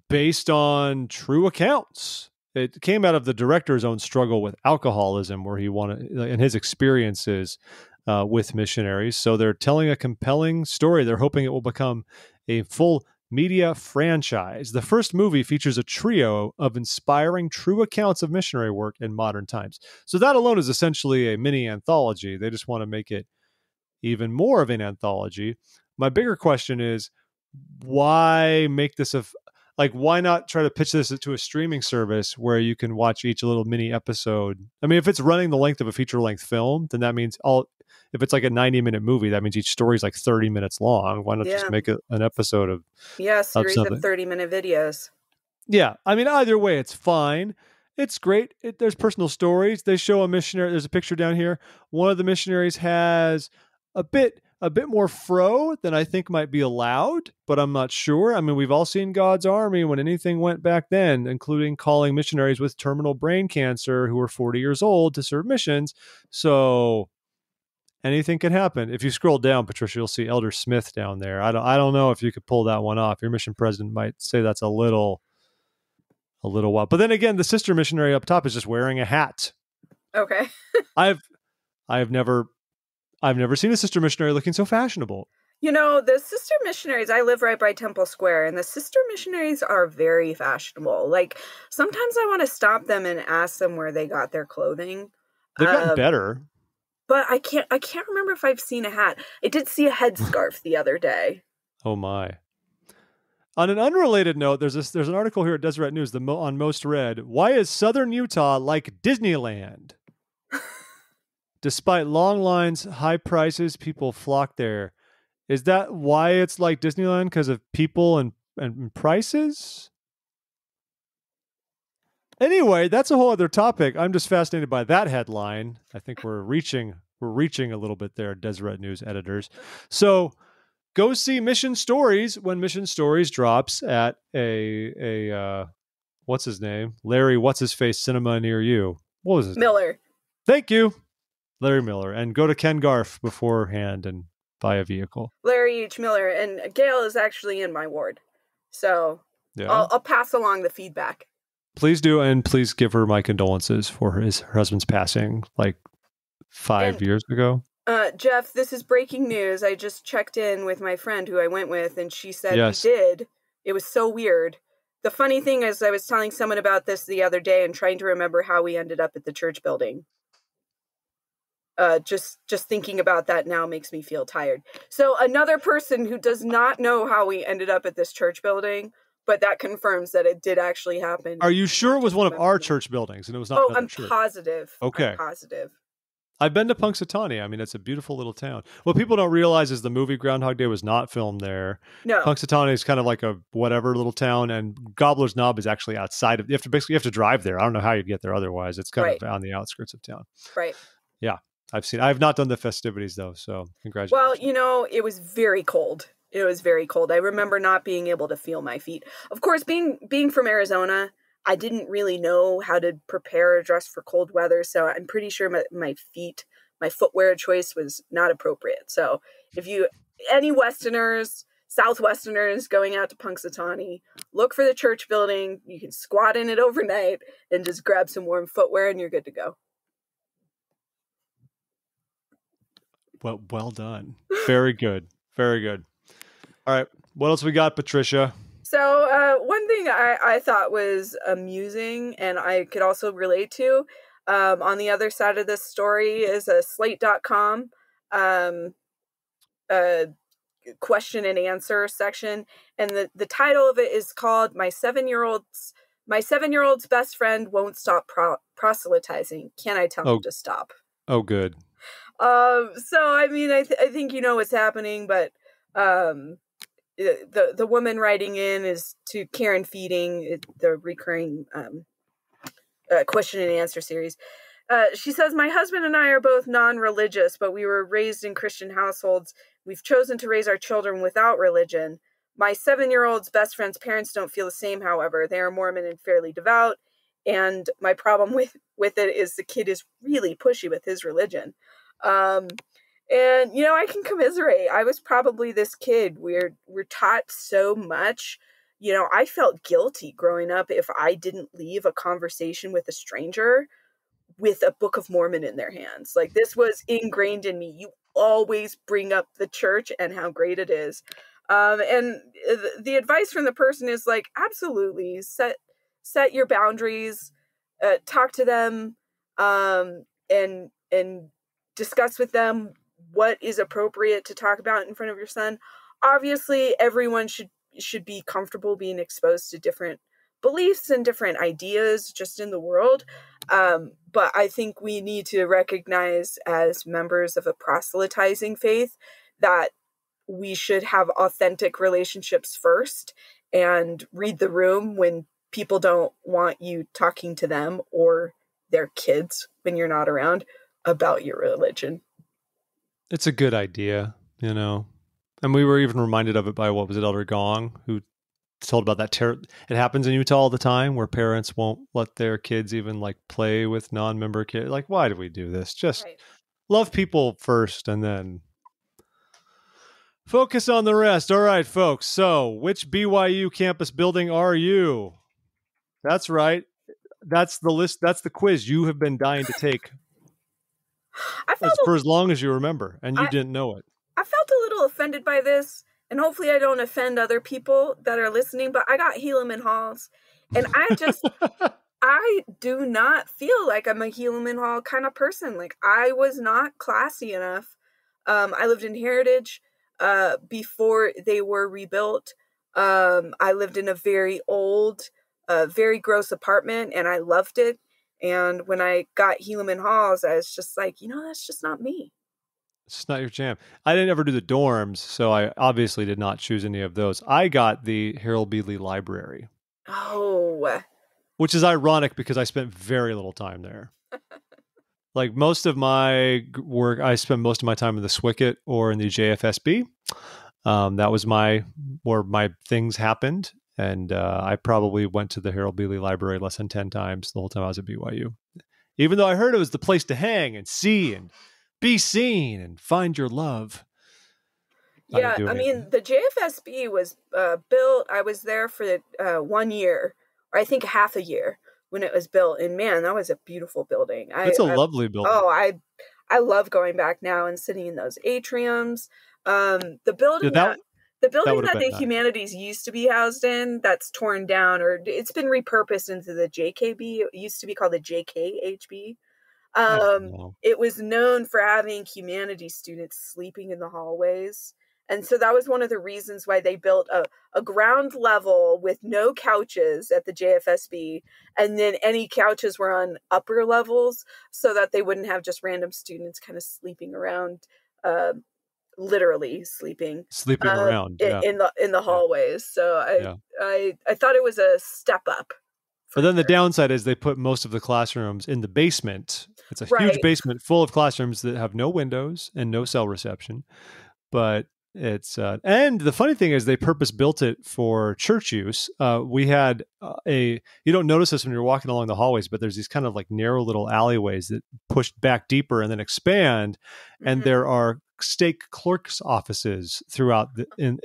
based on true accounts. It came out of the director's own struggle with alcoholism, where he wanted, and his experiences with missionaries. So they're telling a compelling story. They're hoping it will become a full media franchise. The first movie features a trio of inspiring true accounts of missionary work in modern times. So that alone is essentially a mini anthology. They just want to make it even more of an anthology. My bigger question is, why make this why not try to pitch this to a streaming service where you can watch each little mini episode? I mean, if it's running the length of a feature length film, then that means if it's like a 90-minute movie, that means each story is like 30 minutes long. Why not just make it an episode of series of 30-minute videos? Yeah. I mean, either way, it's fine. It's great. There's personal stories. They show a missionary. There's a picture down here. One of the missionaries has a bit more fro than I think might be allowed, but I'm not sure. I mean, we've all seen God's Army when anything went back then, including calling missionaries with terminal brain cancer who were 40 years old to serve missions. So anything can happen. If you scroll down, Patricia, you'll see Elder Smith down there. I don't know if you could pull that one off. Your mission president might say that's a little while. But then again, the sister missionary up top is just wearing a hat. Okay. I've never seen a sister missionary looking so fashionable. The sister missionaries, I live right by Temple Square, and the sister missionaries are very fashionable. Like, sometimes I want to stop them and ask them where they got their clothing. They've gotten better. But I can't remember if I've seen a hat. I did see a headscarf the other day. Oh my. On an unrelated note, there's an article here at Deseret News on Most Read. Why is Southern Utah like Disneyland? Despite long lines, high prices, people flock there. Is that why it's like Disneyland? Because of people and prices? Anyway, that's a whole other topic. I'm just fascinated by that headline. I think we're reaching a little bit there, Deseret News editors. So go see Mission Stories when Mission Stories drops at a what's his name? Larry, what's his face cinema near you? What was his Miller. name? Thank you. Larry Miller. And go to Ken Garf beforehand and buy a vehicle. Larry H. Miller. And Gail is actually in my ward. So yeah. I'll pass along the feedback. Please do, and please give her my condolences for her husband's passing like 5 years ago. Jeff, this is breaking news. I just checked in with my friend who I went with, and she said yes. We did. It was so weird. The funny thing is, I was telling someone about this the other day and trying to remember how we ended up at the church building. Just thinking about that now makes me feel tired. So another person who does not know how we ended up at this church building, but that confirms that it did actually happen. Are you sure it was one of our church buildings and it was not? I'm positive. Okay. I'm positive. I've been to Punxsutawney. I mean, it's a beautiful little town. What people don't realize is the movie Groundhog Day was not filmed there. No. Punxsutawney is kind of like a whatever little town, and Gobbler's Knob is actually outside of. You have to drive there. I don't know how you'd get there otherwise. It's kind of on the outskirts of town. Right. Yeah, I have not done the festivities though, so congratulations. Well, it was very cold. It was very cold. I remember not being able to feel my feet. Of course, being from Arizona, I didn't really know how to prepare or dress for cold weather, so I'm pretty sure my footwear choice was not appropriate. So if any Westerners, Southwesterners going out to Punxsutawney, look for the church building. You can squat in it overnight and just grab some warm footwear and you're good to go. Well done. Very good. Very good. All right. What else we got, Patricia? So one thing I thought was amusing and I could also relate to on the other side of this story is a Slate.com question and answer section. And the title of it is called My 7-Year-Old's Best Friend Won't Stop Proselytizing. Can I tell him to stop? Oh, good. So, I mean, I think you know what's happening, but the woman writing in is to Karen Feeding, the recurring question and answer series. She says, my husband and I are both non-religious, but we were raised in Christian households. We've chosen to raise our children without religion. My 7-year-old's best friend's parents don't feel the same, however. They are Mormon and fairly devout. And my problem with it is the kid is really pushy with his religion. And, I can commiserate. I was probably this kid. We're taught so much. I felt guilty growing up if I didn't leave a conversation with a stranger with a Book of Mormon in their hands. Like, this was ingrained in me. You always bring up the church and how great it is. And the advice from the person is like, absolutely set your boundaries, talk to them, and discuss with them what is appropriate to talk about in front of your son. obviously everyone should be comfortable being exposed to different beliefs and different ideas just in the world. But I think we need to recognize as members of a proselytizing faith that we should have authentic relationships first and read the room when people don't want you talking to them or their kids when you're not around about your religion. It's a good idea, you know. And we were even reminded of it by, what was it, Elder Gong, who told about that it happens in Utah all the time where parents won't let their kids even like play with non-member kids. Like, why do we do this? Just love people first and then focus on the rest. All right, folks. So which BYU campus building are you? That's right. That's the list. That's the quiz you have been dying to take for as long as you remember, and you didn't know it. I felt a little offended by this, and hopefully I don't offend other people that are listening, but I got Helaman Halls, and I do not feel like I'm a Helaman Hall kind of person. Like, I was not classy enough. I lived in Heritage before they were rebuilt. I lived in a very old, very gross apartment, and I loved it. And when I got Helaman Halls, I was just like, that's just not me. It's just not your jam. I didn't ever do the dorms, so I obviously did not choose any of those. I got the Harold B. Lee Library. Oh. Which is ironic because I spent very little time there. Like, most of my work, I spent most of my time in the Swicket or in the JFSB. That was where my things happened. And I probably went to the Harold B. Lee Library less than 10 times the whole time I was at BYU. Even though I heard it was the place to hang and see and be seen and find your love. Yeah, I mean, the JFSB was built. I was there for 1 year, or I think half a year when it was built. And man, that was a beautiful building. It's a lovely building. Oh, I love going back now and sitting in those atriums. The building that the humanities used to be housed in, that's torn down, or it's been repurposed into the JKB. It used to be called the JKHB. It was known for having humanities students sleeping in the hallways. And so that was one of the reasons why they built a ground level with no couches at the JFSB. And then any couches were on upper levels so that they wouldn't have just random students kind of sleeping around, literally sleeping around in the hallways. So I thought it was a step up. But then the downside is they put most of the classrooms in the basement. It's a huge basement full of classrooms that have no windows and no cell reception. But it's and the funny thing is they purpose built it for church use. We had you don't notice this when you're walking along the hallways, but there's these kind of like narrow little alleyways that push back deeper and then expand. Mm-hmm. And there are stake clerks' offices throughout and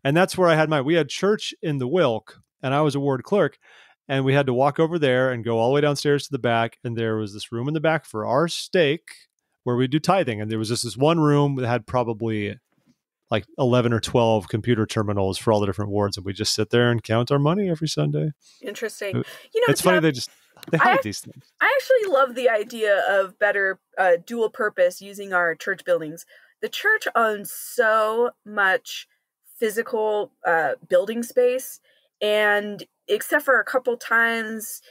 that's where I had we had church in the Wilk, and I was a ward clerk. And we had to walk over there and go all the way downstairs to the back. And there was this room in the back for our stake where we do tithing. And there was just this one room that had probably like 11 or 12 computer terminals for all the different wards. And we just sit there and count our money every Sunday. Interesting. It's funny. They hide these things. I actually love the idea of better dual purpose using our church buildings. The church owns so much physical building space, and except for a couple times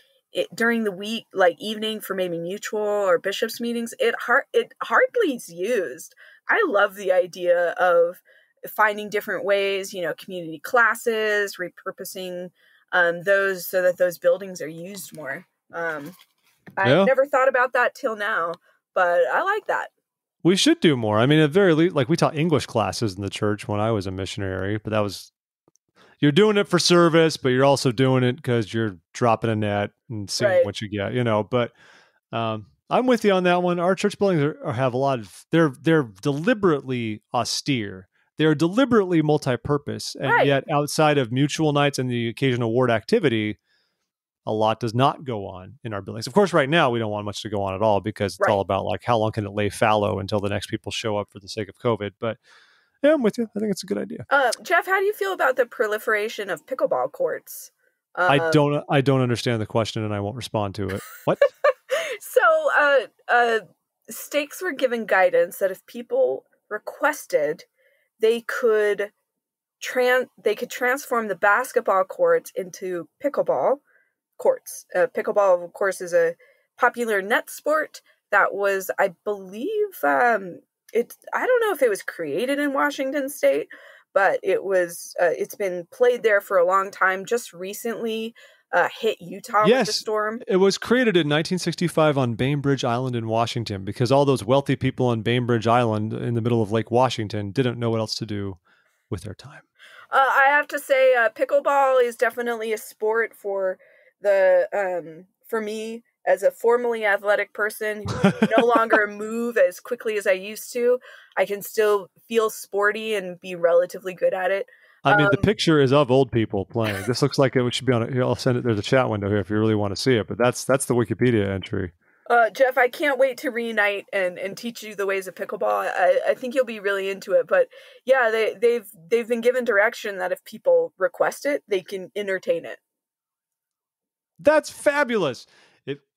during the week, like evening for maybe mutual or bishops meetings, it hardly is used. I love the idea of finding different ways, community classes, repurposing those so that those buildings are used more. I never thought about that till now, but I like that. We should do more. I mean, at very least, like we taught English classes in the church when I was a missionary, but that was... You're doing it for service, but you're also doing it because you're dropping a net and seeing what you get, But I'm with you on that one. Our church buildings have a lot of... They're deliberately austere. They're deliberately multi-purpose. And yet outside of mutual nights and the occasional ward activity, a lot does not go on in our buildings. Of course, right now, we don't want much to go on at all because it's all about like how long can it lay fallow until the next people show up for the sake of COVID. But yeah, I'm with you. I think it's a good idea. Jeff, how do you feel about the proliferation of pickleball courts? I don't understand the question, and I won't respond to it. What? So, stakes were given guidance that if people requested, they could they could transform the basketball courts into pickleball courts. Pickleball, of course, is a popular net sport that was, I believe, I don't know if it was created in Washington State, but it's been played there for a long time. Just recently hit Utah with the storm. It was created in 1965 on Bainbridge Island in Washington because all those wealthy people on Bainbridge Island in the middle of Lake Washington didn't know what else to do with their time. I have to say, pickleball is definitely a sport for me as a formerly athletic person who can no longer move as quickly as I used to. I can still feel sporty and be relatively good at it. I mean, the picture is of old people playing. This looks like it should be on. Here, I'll send it. There's a chat window here if you really want to see it. But that's the Wikipedia entry. Jeff, I can't wait to reunite and teach you the ways of pickleball. I think you'll be really into it. But yeah, they've been given direction that if people request it, they can entertain it. That's fabulous.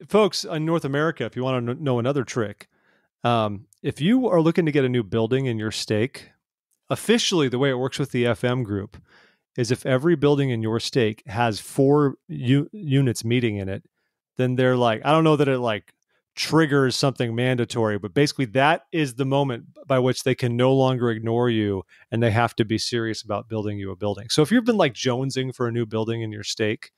Folks in North America, if you want to know another trick, if you are looking to get a new building in your stake, officially the way it works with the FM group is if every building in your stake has 4 units meeting in it, then they're like, I don't know that it like triggers something mandatory, but basically that is the moment by which they can no longer ignore you and they have to be serious about building you a building. So if you've been like jonesing for a new building in your stake,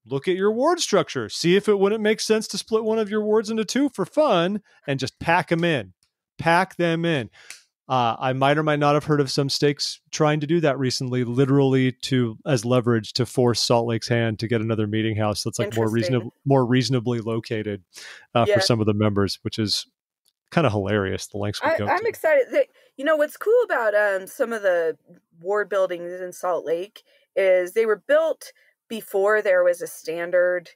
look at your ward structure. See if it wouldn't make sense to split one of your wards into 2 for fun and just pack them in. Pack them in. I might or might not have heard of some stakes trying to do that recently, literally as leverage to force Salt Lake's hand to get another meeting house that's like more reasonably located for some of the members, which is kind of hilarious. The lengths we go to. I'm excited. What's cool about some of the ward buildings in Salt Lake is they were built before there was a standard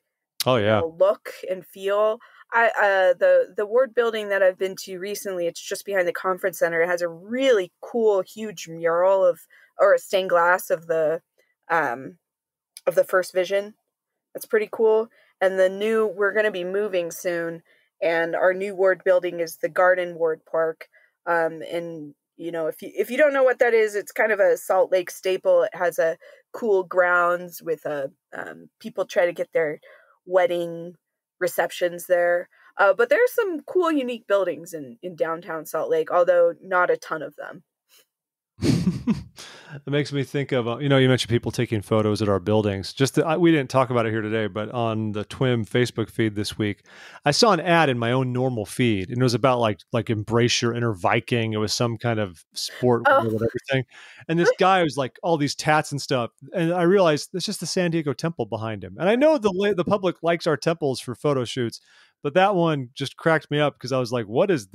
look and feel. The ward building that I've been to recently, it's just behind the conference center. It has a really cool, huge mural or a stained glass of the First Vision. That's pretty cool. And we're going to be moving soon, and our new ward building is the Garden Ward Park. And if you don't know what that is, it's kind of a Salt Lake staple. It has a cool grounds with people try to get their wedding receptions there. But there's some cool, unique buildings in downtown Salt Lake, although not a ton of them. It makes me think of, you mentioned people taking photos at our buildings. We didn't talk about it here today, but on the TWiM Facebook feed this week, I saw an ad in my own normal feed, and it was about like embrace your inner Viking. It was some kind of sport with everything. And this guy was like all these tats and stuff. And I realized it's just the San Diego temple behind him. And I know the public likes our temples for photo shoots, but that one just cracked me up because I was like, what is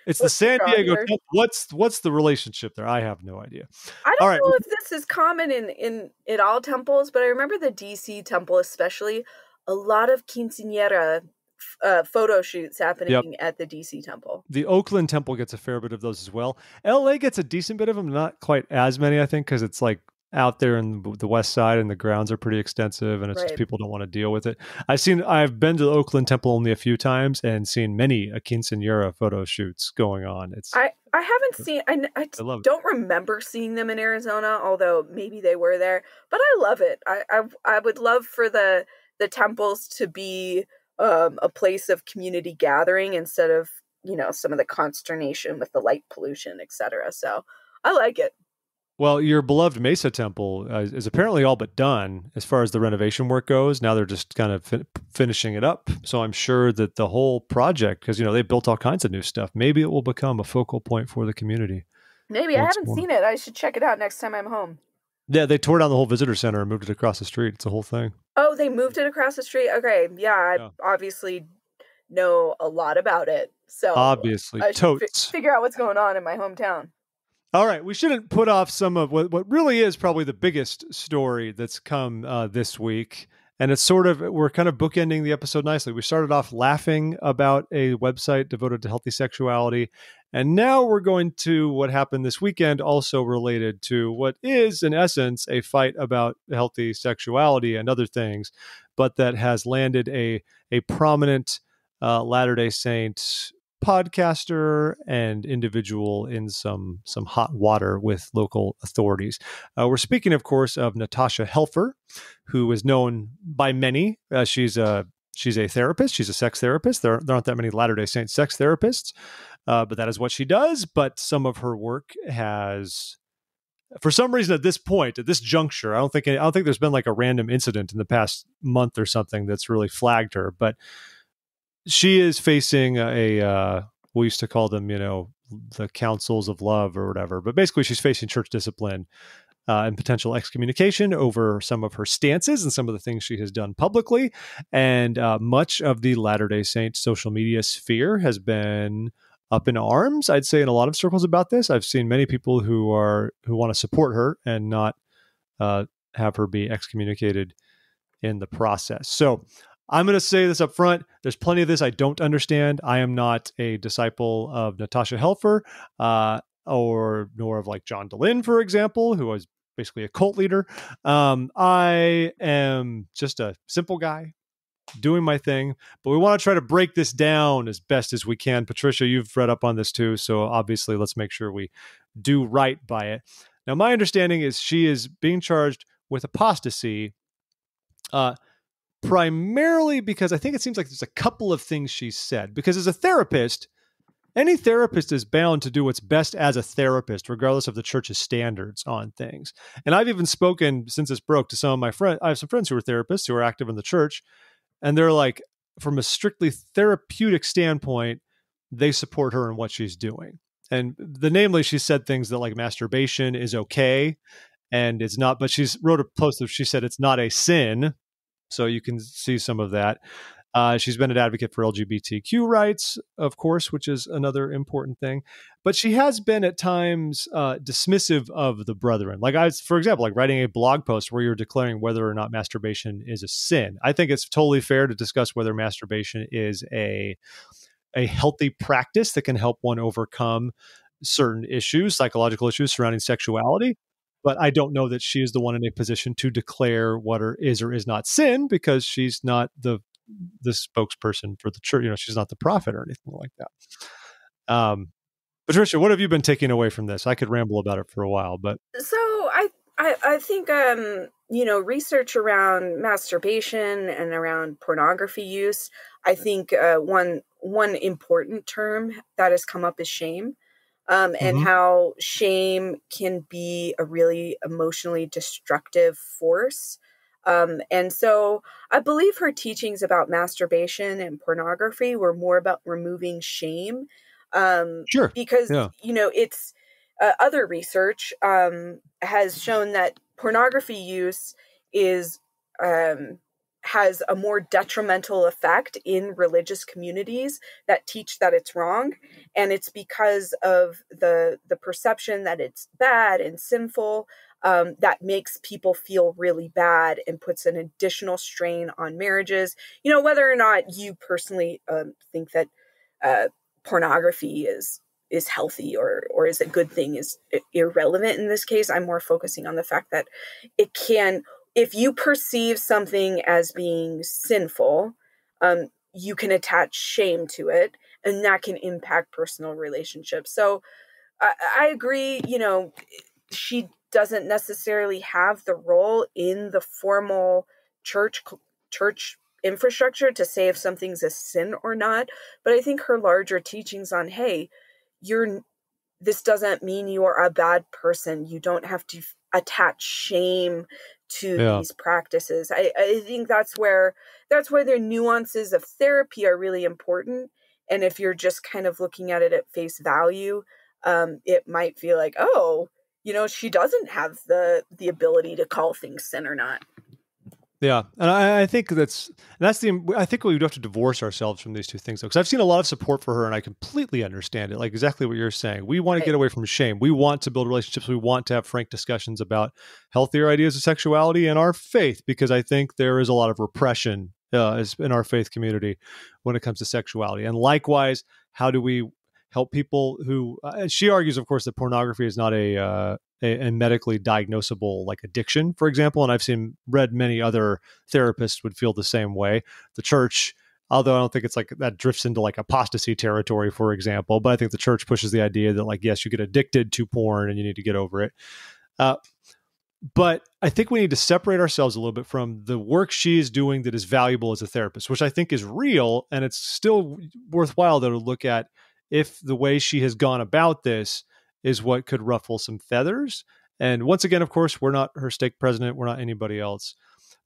It's the San Diego temple. What's the relationship there? I have no idea. I don't know if this is common in all temples, but I remember the DC temple especially, a lot of quinceañera photo shoots happening at the DC temple. The Oakland temple gets a fair bit of those as well. LA gets a decent bit of them, not quite as many, I think, because it's like out there in the west side and the grounds are pretty extensive and it's just people don't want to deal with it. I've been to the Oakland temple only a few times and seen many a quinceañera photo shoots going on. I haven't seen, I don't remember seeing them in Arizona, although maybe they were there, but I love it. I would love for the temples to be a place of community gathering instead of, some of the consternation with the light pollution, etc. So I like it. Well, your beloved Mesa Temple is apparently all but done as far as the renovation work goes. Now they're just kind of finishing it up. So I'm sure that the whole project, because, they built all kinds of new stuff, maybe it will become a focal point for the community. Maybe. I haven't seen it. I should check it out next time I'm home. Yeah, they tore down the whole visitor center and moved it across the street. It's a whole thing. Oh, they moved it across the street? Okay. Yeah, I obviously know a lot about it. So obviously, I should figure out what's going on in my hometown. All right, we shouldn't put off some of what really is probably the biggest story that's come this week. And it's we're kind of bookending the episode nicely. We started off laughing about a website devoted to healthy sexuality. And now we're going to what happened this weekend, also related to what is, in essence, a fight about healthy sexuality and other things, but that has landed a prominent Latter-day Saint podcaster and individual in some hot water with local authorities. We're speaking, of course, of Natasha Helfer, who is known by many. She's a therapist. She's a sex therapist. There aren't that many Latter-day Saint sex therapists, but that is what she does. But some of her work has, for some reason, at this point, at this juncture, I don't think there's been like a random incident in the past month or something that's really flagged her. But she is facing we used to call them, the councils of love or whatever. But basically, she's facing church discipline and potential excommunication over some of her stances and some of the things she has done publicly. And much of the Latter-day Saint social media sphere has been up in arms, I'd say, in a lot of circles about this. I've seen many people who want to support her and not have her be excommunicated in the process. So I'm going to say this up front. There's plenty of this I don't understand. I am not a disciple of Natasha Helfer, nor of like John Dehlin, for example, who was basically a cult leader. I am just a simple guy doing my thing, but we want to try to break this down as best as we can. Patricia, you've read up on this too, so obviously let's make sure we do right by it. Now, my understanding is she is being charged with apostasy, primarily because I think it seems like there's a couple of things she said. Because as a therapist, any therapist is bound to do what's best as a therapist, regardless of the church's standards on things. And I've even spoken, since this broke, to some of my friends. I have some friends who are therapists who are active in the church, and they're like, from a strictly therapeutic standpoint, they support her in what she's doing. And namely, she said things that like masturbation is okay, and it's not, but she's wrote a post that she said it's not a sin. So you can see some of that. She's been an advocate for LGBTQ rights, of course, which is another important thing. But she has been at times dismissive of the brethren. Like for example, like writing a blog post where you're declaring whether or not masturbation is a sin. I think it's totally fair to discuss whether masturbation is a healthy practice that can help one overcome certain issues, psychological issues surrounding sexuality. But I don't know that she is the one in a position to declare what is or is not sin, because she's not the spokesperson for the church. She's not the prophet or anything like that. Patricia, what have you been taking away from this? I could ramble about it for a while, but so I think research around masturbation and around pornography use. I think one important term that has come up is shame. And how shame can be a really emotionally destructive force. And so I believe her teachings about masturbation and pornography were more about removing shame. Sure. Because, it's other research has shown that pornography use has a more detrimental effect in religious communities that teach that it's wrong. And it's because of the perception that it's bad and sinful that makes people feel really bad and puts an additional strain on marriages. Whether or not you personally think that pornography is healthy or is a good thing is irrelevant in this case. I'm more focusing on the fact that it can, if you perceive something as being sinful, you can attach shame to it, and that can impact personal relationships. So I agree, she doesn't necessarily have the role in the formal church infrastructure to say if something's a sin or not. But I think her larger teachings on, hey, this doesn't mean you are a bad person. You don't have to attach shame to these practices. I think that's where the nuances of therapy are really important. And if you're just kind of looking at it at face value, it might feel like, oh, she doesn't have the ability to call things sin or not. Yeah, and I think I think we would have to divorce ourselves from these two things, though, because I've seen a lot of support for her, and I completely understand it. Like exactly what you're saying. We want to get away from shame. We want to build relationships. We want to have frank discussions about healthier ideas of sexuality and our faith, because I think there is a lot of repression in our faith community when it comes to sexuality. And likewise, how do we help people who? She argues, of course, that pornography is not a medically diagnosable like addiction, for example. And I've read many other therapists would feel the same way. The church Although I don't think it's like that drifts into like apostasy territory, for example. But I think the church pushes the idea that like, yes, you get addicted to porn and you need to get over it. But I think we need to separate ourselves a little bit from the work she is doing that is valuable as a therapist, which I think is real. And it's still worthwhile though to look at if the way she has gone about this is what could ruffle some feathers. And once again, of course, we're not her stake president. We're not anybody else.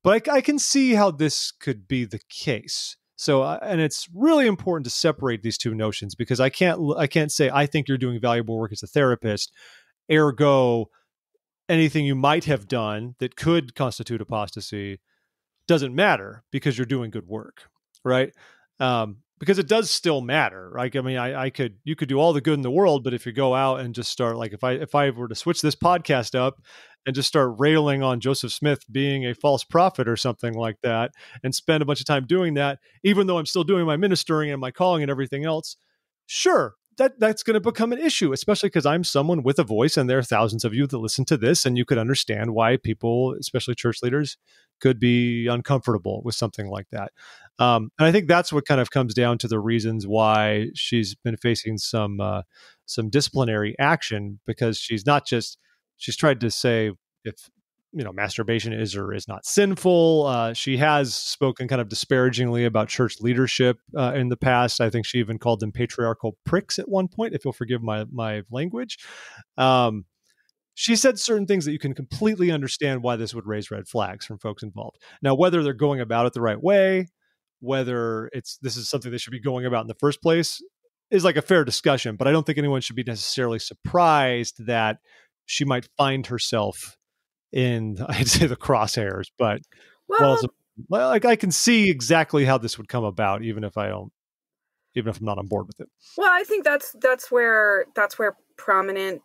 But I can see how this could be the case. So, and it's really important to separate these two notions, because I can't say I think you're doing valuable work as a therapist, ergo anything you might have done that could constitute apostasy doesn't matter because you're doing good work, right? Because it does still matter. Like, I mean, you could do all the good in the world, but if you go out and just start, like, if I were to switch this podcast up and just start railing on Joseph Smith being a false prophet or something like that, and spend a bunch of time doing that, even though I'm still doing my ministering and my calling and everything else, sure, that's going to become an issue, especially because I'm someone with a voice, and there are thousands of you that listen to this, and you could understand why people, especially church leaders, could be uncomfortable with something like that. And I think that's what kind of comes down to the reasons why she's been facing some disciplinary action, because she's tried to say if masturbation is or is not sinful. She has spoken kind of disparagingly about church leadership in the past. I think she even called them patriarchal pricks at one point, if you'll forgive my language. She said certain things that you can completely understand why this would raise red flags from folks involved. Now, whether they're going about it the right way, whether this is something they should be going about in the first place, is like a fair discussion. But I don't think anyone should be necessarily surprised that she might find herself in, I'd say, the crosshairs. But I can see exactly how this would come about, even if I'm not on board with it. Well, I think that's where prominent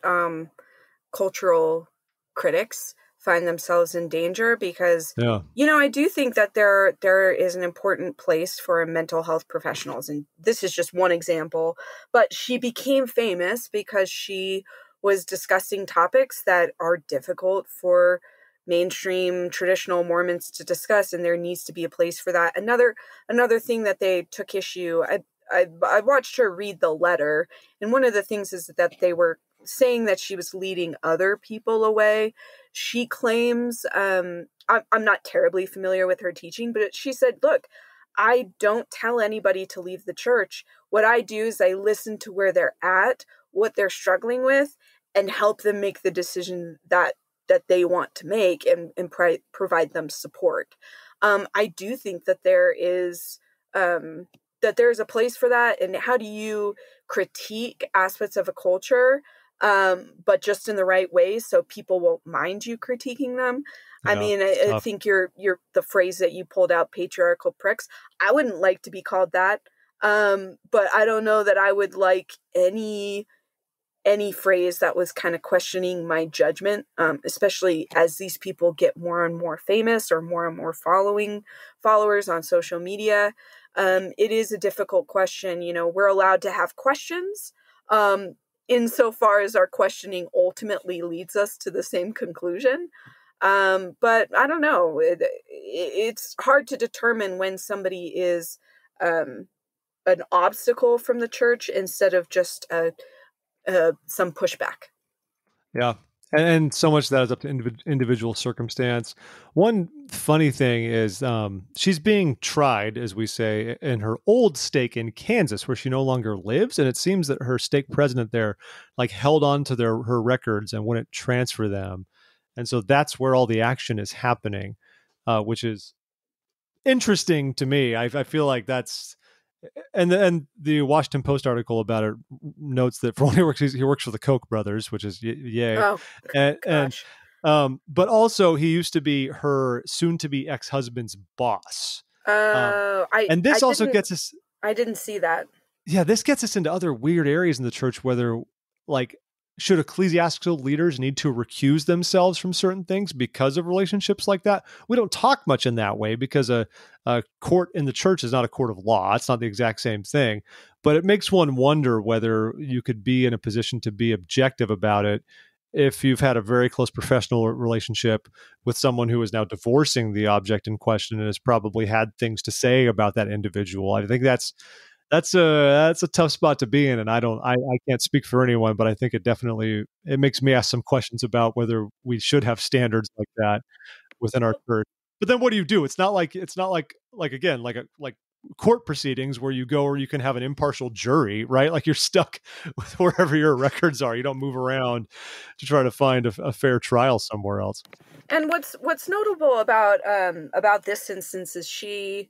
cultural critics find themselves in danger, because I do think that there is an important place for mental health professionals, and this is just one example. But she became famous because she was discussing topics that are difficult for mainstream traditional Mormons to discuss, and there needs to be a place for that. Another thing that they took issue, I watched her read the letter, and one of the things is that they were saying that she was leading other people away. She claims, I'm not terribly familiar with her teaching, but she said, look, I don't tell anybody to leave the church. What I do is I listen to where they're at, what they're struggling with, and help them make the decision that they want to make, and provide them support. I do think that there is a place for that. And how do you critique aspects of a culture, but just in the right way, so people won't mind you critiquing them? I mean, I think you're the phrase that you pulled out, patriarchal pricks. I wouldn't like to be called that. But I don't know that I would like any phrase that was kind of questioning my judgment, especially as these people get more and more famous, or more and more followers on social media. It is a difficult question. We're allowed to have questions, insofar as our questioning ultimately leads us to the same conclusion. But I don't know. It's hard to determine when somebody is an obstacle from the church instead of just some pushback. Yeah. And so much of that is up to individual circumstance. One funny thing is she's being tried, as we say, in her old stake in Kansas, where she no longer lives. And it seems that her stake president there held on to her records and wouldn't transfer them. And so that's where all the action is happening, which is interesting to me. I feel like that's... And the Washington Post article about it notes that for when he works for the Koch brothers, which is yay. Oh, gosh. But also he used to be her soon-to-be ex-husband's boss. And this also gets us... I didn't see that. Yeah, this gets us into other weird areas in the church, whether should ecclesiastical leaders need to recuse themselves from certain things because of relationships like that? We don't talk much in that way, because a court in the church is not a court of law. It's not the exact same thing, but it makes one wonder whether you could be in a position to be objective about it if you've had a very close professional relationship with someone who is now divorcing the object in question and has probably had things to say about that individual. I think that's a tough spot to be in, and I can't speak for anyone, but I think it makes me ask some questions about whether we should have standards like that within our church. But then what do? It's not like again like court proceedings where you go or you can have an impartial jury, right? Like you're stuck with wherever your records are. You don't move around to try to find a fair trial somewhere else. And what's notable about this instance is she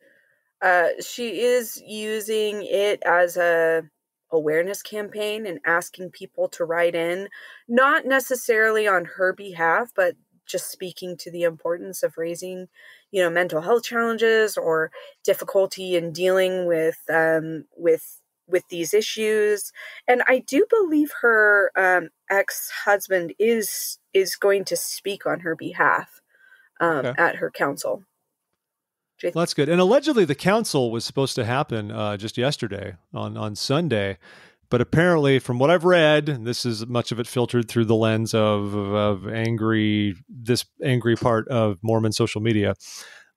is using it as a awareness campaign and asking people to write in, not necessarily on her behalf, but just speaking to the importance of raising, mental health challenges or difficulty in dealing with these issues. And I do believe her ex-husband is going to speak on her behalf at her council. Well, that's good. And allegedly the council was supposed to happen just yesterday on Sunday. But apparently, from what I've read, and this is much of it filtered through the lens of this angry part of Mormon social media,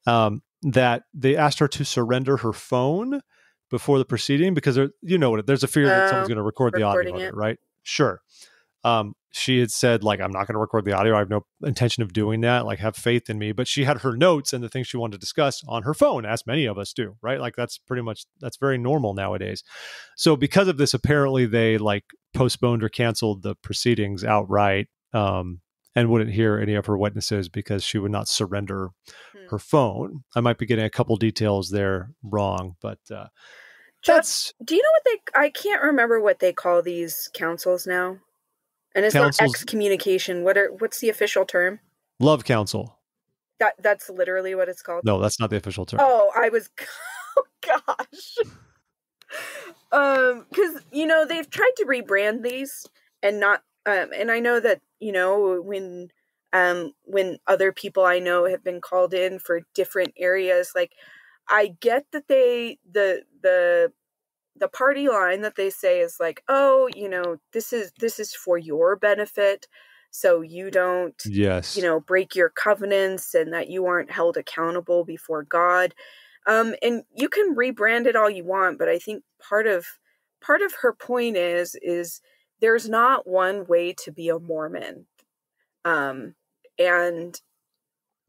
that they asked her to surrender her phone before the proceeding because there's a fear that someone's going to record the audio of it, right? Sure. She had said, like, I'm not going to record the audio. I have no intention of doing that. Like, have faith in me. But she had her notes and the things she wanted to discuss on her phone, as many of us do, right? Like, that's very normal nowadays. So because of this, apparently they postponed or canceled the proceedings outright, and wouldn't hear any of her witnesses because she would not surrender her phone. I might be getting a couple details there wrong, but Jeff, do you know I can't remember what they call these councils now. And it's not excommunication. What's the official term? Love council. That's literally what it's called? No, that's not the official term. Oh, oh gosh. Because they've tried to rebrand these and not and I know that when other people I know have been called in for different areas, like I get that the party line that they say is like, oh, this is for your benefit, so you don't, break your covenants and that you aren't held accountable before God. And you can rebrand it all you want, but I think part of her point is there's not one way to be a Mormon. And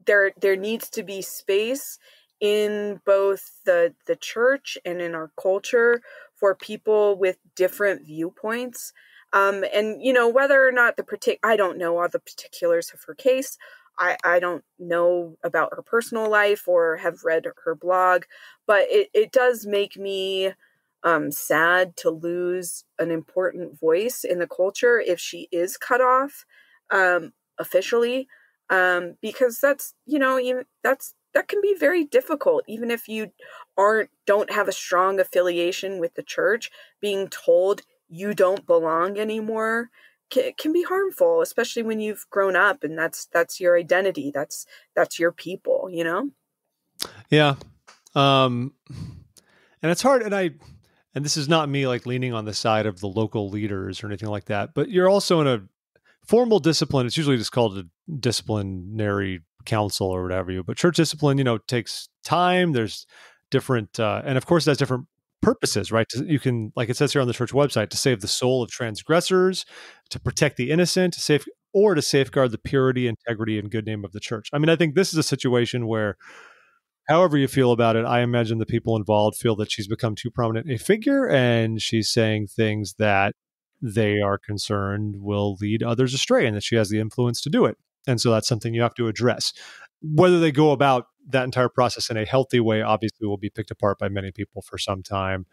there needs to be space in both the church and in our culture for people with different viewpoints. And, whether or not I don't know all the particulars of her case. I don't know about her personal life or have read her blog, but it does make me sad to lose an important voice in the culture if she is cut off officially, because that can be very difficult, even if you don't have a strong affiliation with the church. Being told you don't belong anymore can be harmful, especially when you've grown up and that's your identity. That's your people, Yeah. And it's hard. And this is not me leaning on the side of the local leaders or anything like that, but you're also in a formal discipline. It's usually just called a disciplinary council or whatever but church discipline, takes time. There's different, and of course, that's different purposes, right? You can, like it says here on the church website, to save the soul of transgressors, to protect the innocent, to safeguard the purity, integrity, and good name of the church. I mean, I think this is a situation where, however you feel about it, I imagine the people involved feel that she's become too prominent a figure and she's saying things that they are concerned will lead others astray and that she has the influence to do it. And so that's something you have to address. Whether they go about that entire process in a healthy way, obviously, will be picked apart by many people for some time,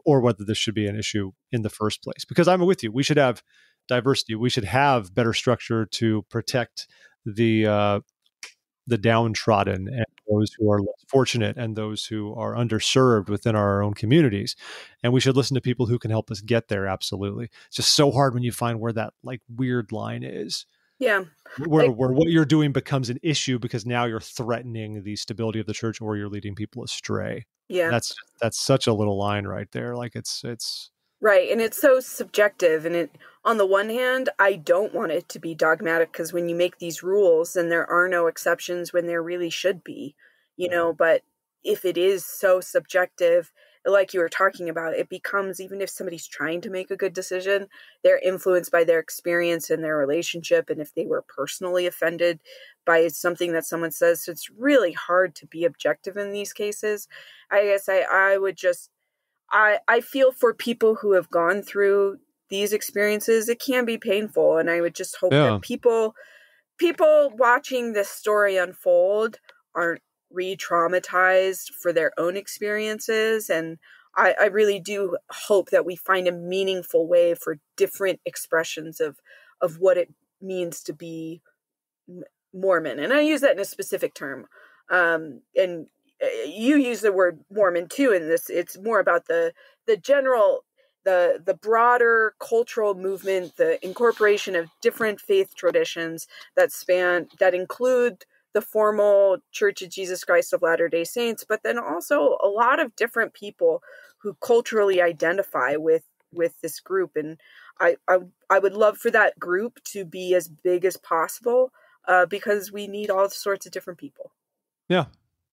or whether this should be an issue in the first place. Because I'm with you. We should have diversity. We should have better structure to protect the downtrodden and those who are less fortunate and those who are underserved within our own communities. And we should listen to people who can help us get there. Absolutely. It's just so hard when you find where that weird line is. Yeah. Where what you're doing becomes an issue because now you're threatening the stability of the church or you're leading people astray. Yeah. That's such a little line right there. It's Right. And it's so subjective. And on the one hand, I don't want it to be dogmatic, because when you make these rules, then there are no exceptions when there really should be, but if it is so subjective, like you were talking about, it becomes, even if somebody's trying to make a good decision, they're influenced by their experience and their relationship. And if they were personally offended by something that someone says, so it's really hard to be objective in these cases. I guess I would just, I feel for people who have gone through these experiences. It can be painful. And I would just hope that people watching this story unfold aren't re-traumatized for their own experiences. And I really do hope that we find a meaningful way for different expressions of what it means to be Mormon. And I use that in a specific term. And you use the word Mormon too in this. It's more about the general, the broader cultural movement, the incorporation of different faith traditions that include the formal Church of Jesus Christ of Latter-day Saints, but then also a lot of different people who culturally identify with this group. And I would love for that group to be as big as possible, because we need all sorts of different people. Yeah.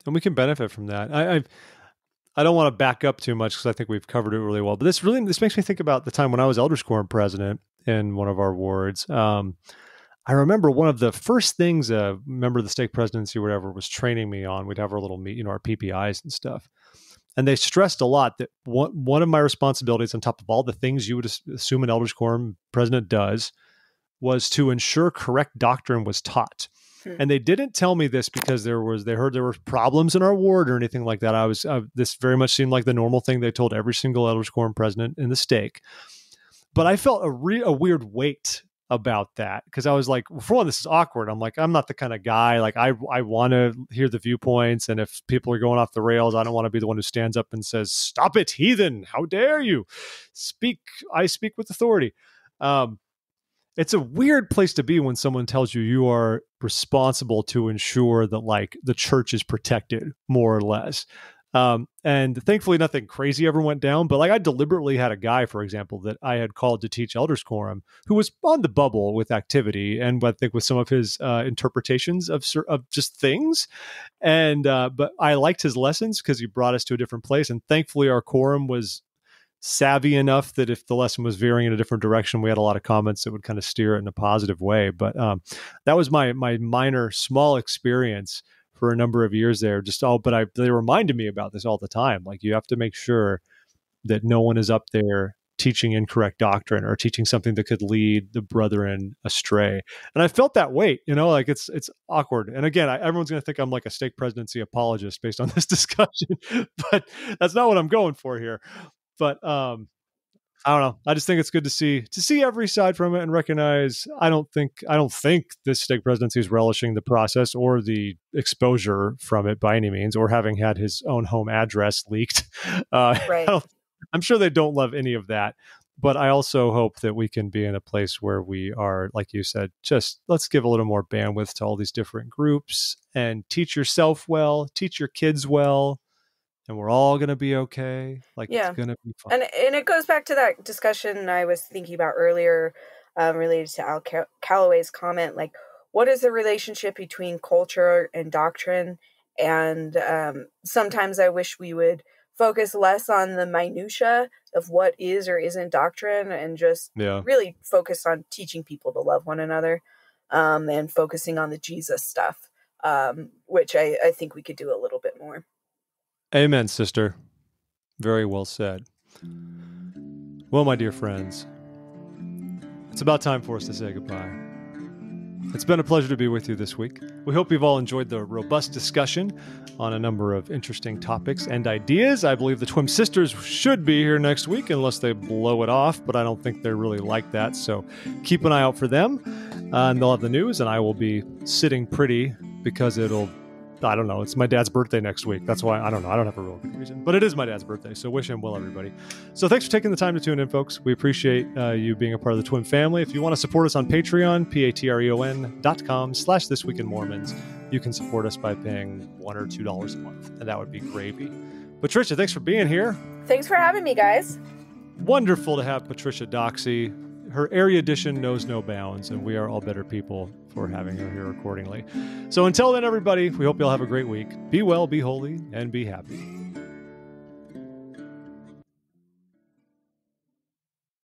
And we can benefit from that. I don't want to back up too much, because I think we've covered it really well. But this makes me think about the time when I was Elders Quorum president in one of our wards. I remember one of the first things a member of the stake presidency or whatever was training me on. We'd have our little meet, our PPIs and stuff. And they stressed a lot that one of my responsibilities, on top of all the things you would assume an Elders Quorum president does, was to ensure correct doctrine was taught. And they didn't tell me this because they heard there were problems in our ward or anything like that. This very much seemed like the normal thing they told every single Elders Quorum president in the stake. But I felt a weird weight about that, because I was like, well, for one, this is awkward. I'm like, I'm not the kind of guy, like I want to hear the viewpoints. And if people are going off the rails, I don't want to be the one who stands up and says, "Stop it, heathen. How dare you speak? I speak with authority." It's a weird place to be when someone tells you are responsible to ensure that like the church is protected, more or less. And thankfully nothing crazy ever went down, but like I deliberately had a guy, for example, that I had called to teach Elders Quorum, who was on the bubble with activity and I think with some of his interpretations of just things. And but I liked his lessons because he brought us to a different place. And thankfully our quorum was savvy enough that if the lesson was veering in a different direction, we had a lot of comments that would kind of steer it in a positive way. But that was my minor, small experience for a number of years there. But they reminded me about this all the time. Like, you have to make sure that no one is up there teaching incorrect doctrine or teaching something that could lead the brethren astray. And I felt that weight, like it's awkward. And again, everyone's going to think I'm like a stake presidency apologist based on this discussion, but that's not what I'm going for here. But I don't know. I just think it's good to see every side from it and recognize I don't think this stake presidency is relishing the process or the exposure from it by any means, or having had his own home address leaked. Right. I'm sure they don't love any of that. But I also hope that we can be in a place where we are, like you said, just let's give a little more bandwidth to all these different groups and teach yourself well, teach your kids well. And we're all going to be okay. It's going to be fun. And it goes back to that discussion I was thinking about earlier, related to Al Calloway's comment. Like, what is the relationship between culture and doctrine? And sometimes I wish we would focus less on the minutia of what is or isn't doctrine, and just really focus on teaching people to love one another, and focusing on the Jesus stuff, which I think we could do a little bit more. Amen, sister. Very well said. Well, my dear friends, it's about time for us to say goodbye. It's been a pleasure to be with you this week. We hope you've all enjoyed the robust discussion on a number of interesting topics and ideas. I believe the TWiM sisters should be here next week unless they blow it off, but I don't think they're really like that. So keep an eye out for them, and they'll have the news, and I will be sitting pretty because I don't know. It's my dad's birthday next week. That's why I don't know. I don't have a real good reason, but it is my dad's birthday. So wish him well, everybody. So thanks for taking the time to tune in, folks. We appreciate you being a part of the TWiM family. If you want to support us on Patreon, patreon.com/thisweekinmormons, you can support us by paying $1 or $2 a month, and that would be gravy. Patricia, thanks for being here. Thanks for having me, guys. wonderful to have Patricia Doxey. Her erudition knows no bounds, and we are all better people for having her here accordingly. So until then, everybody, we hope you'll have a great week. Be well, be holy, and be happy.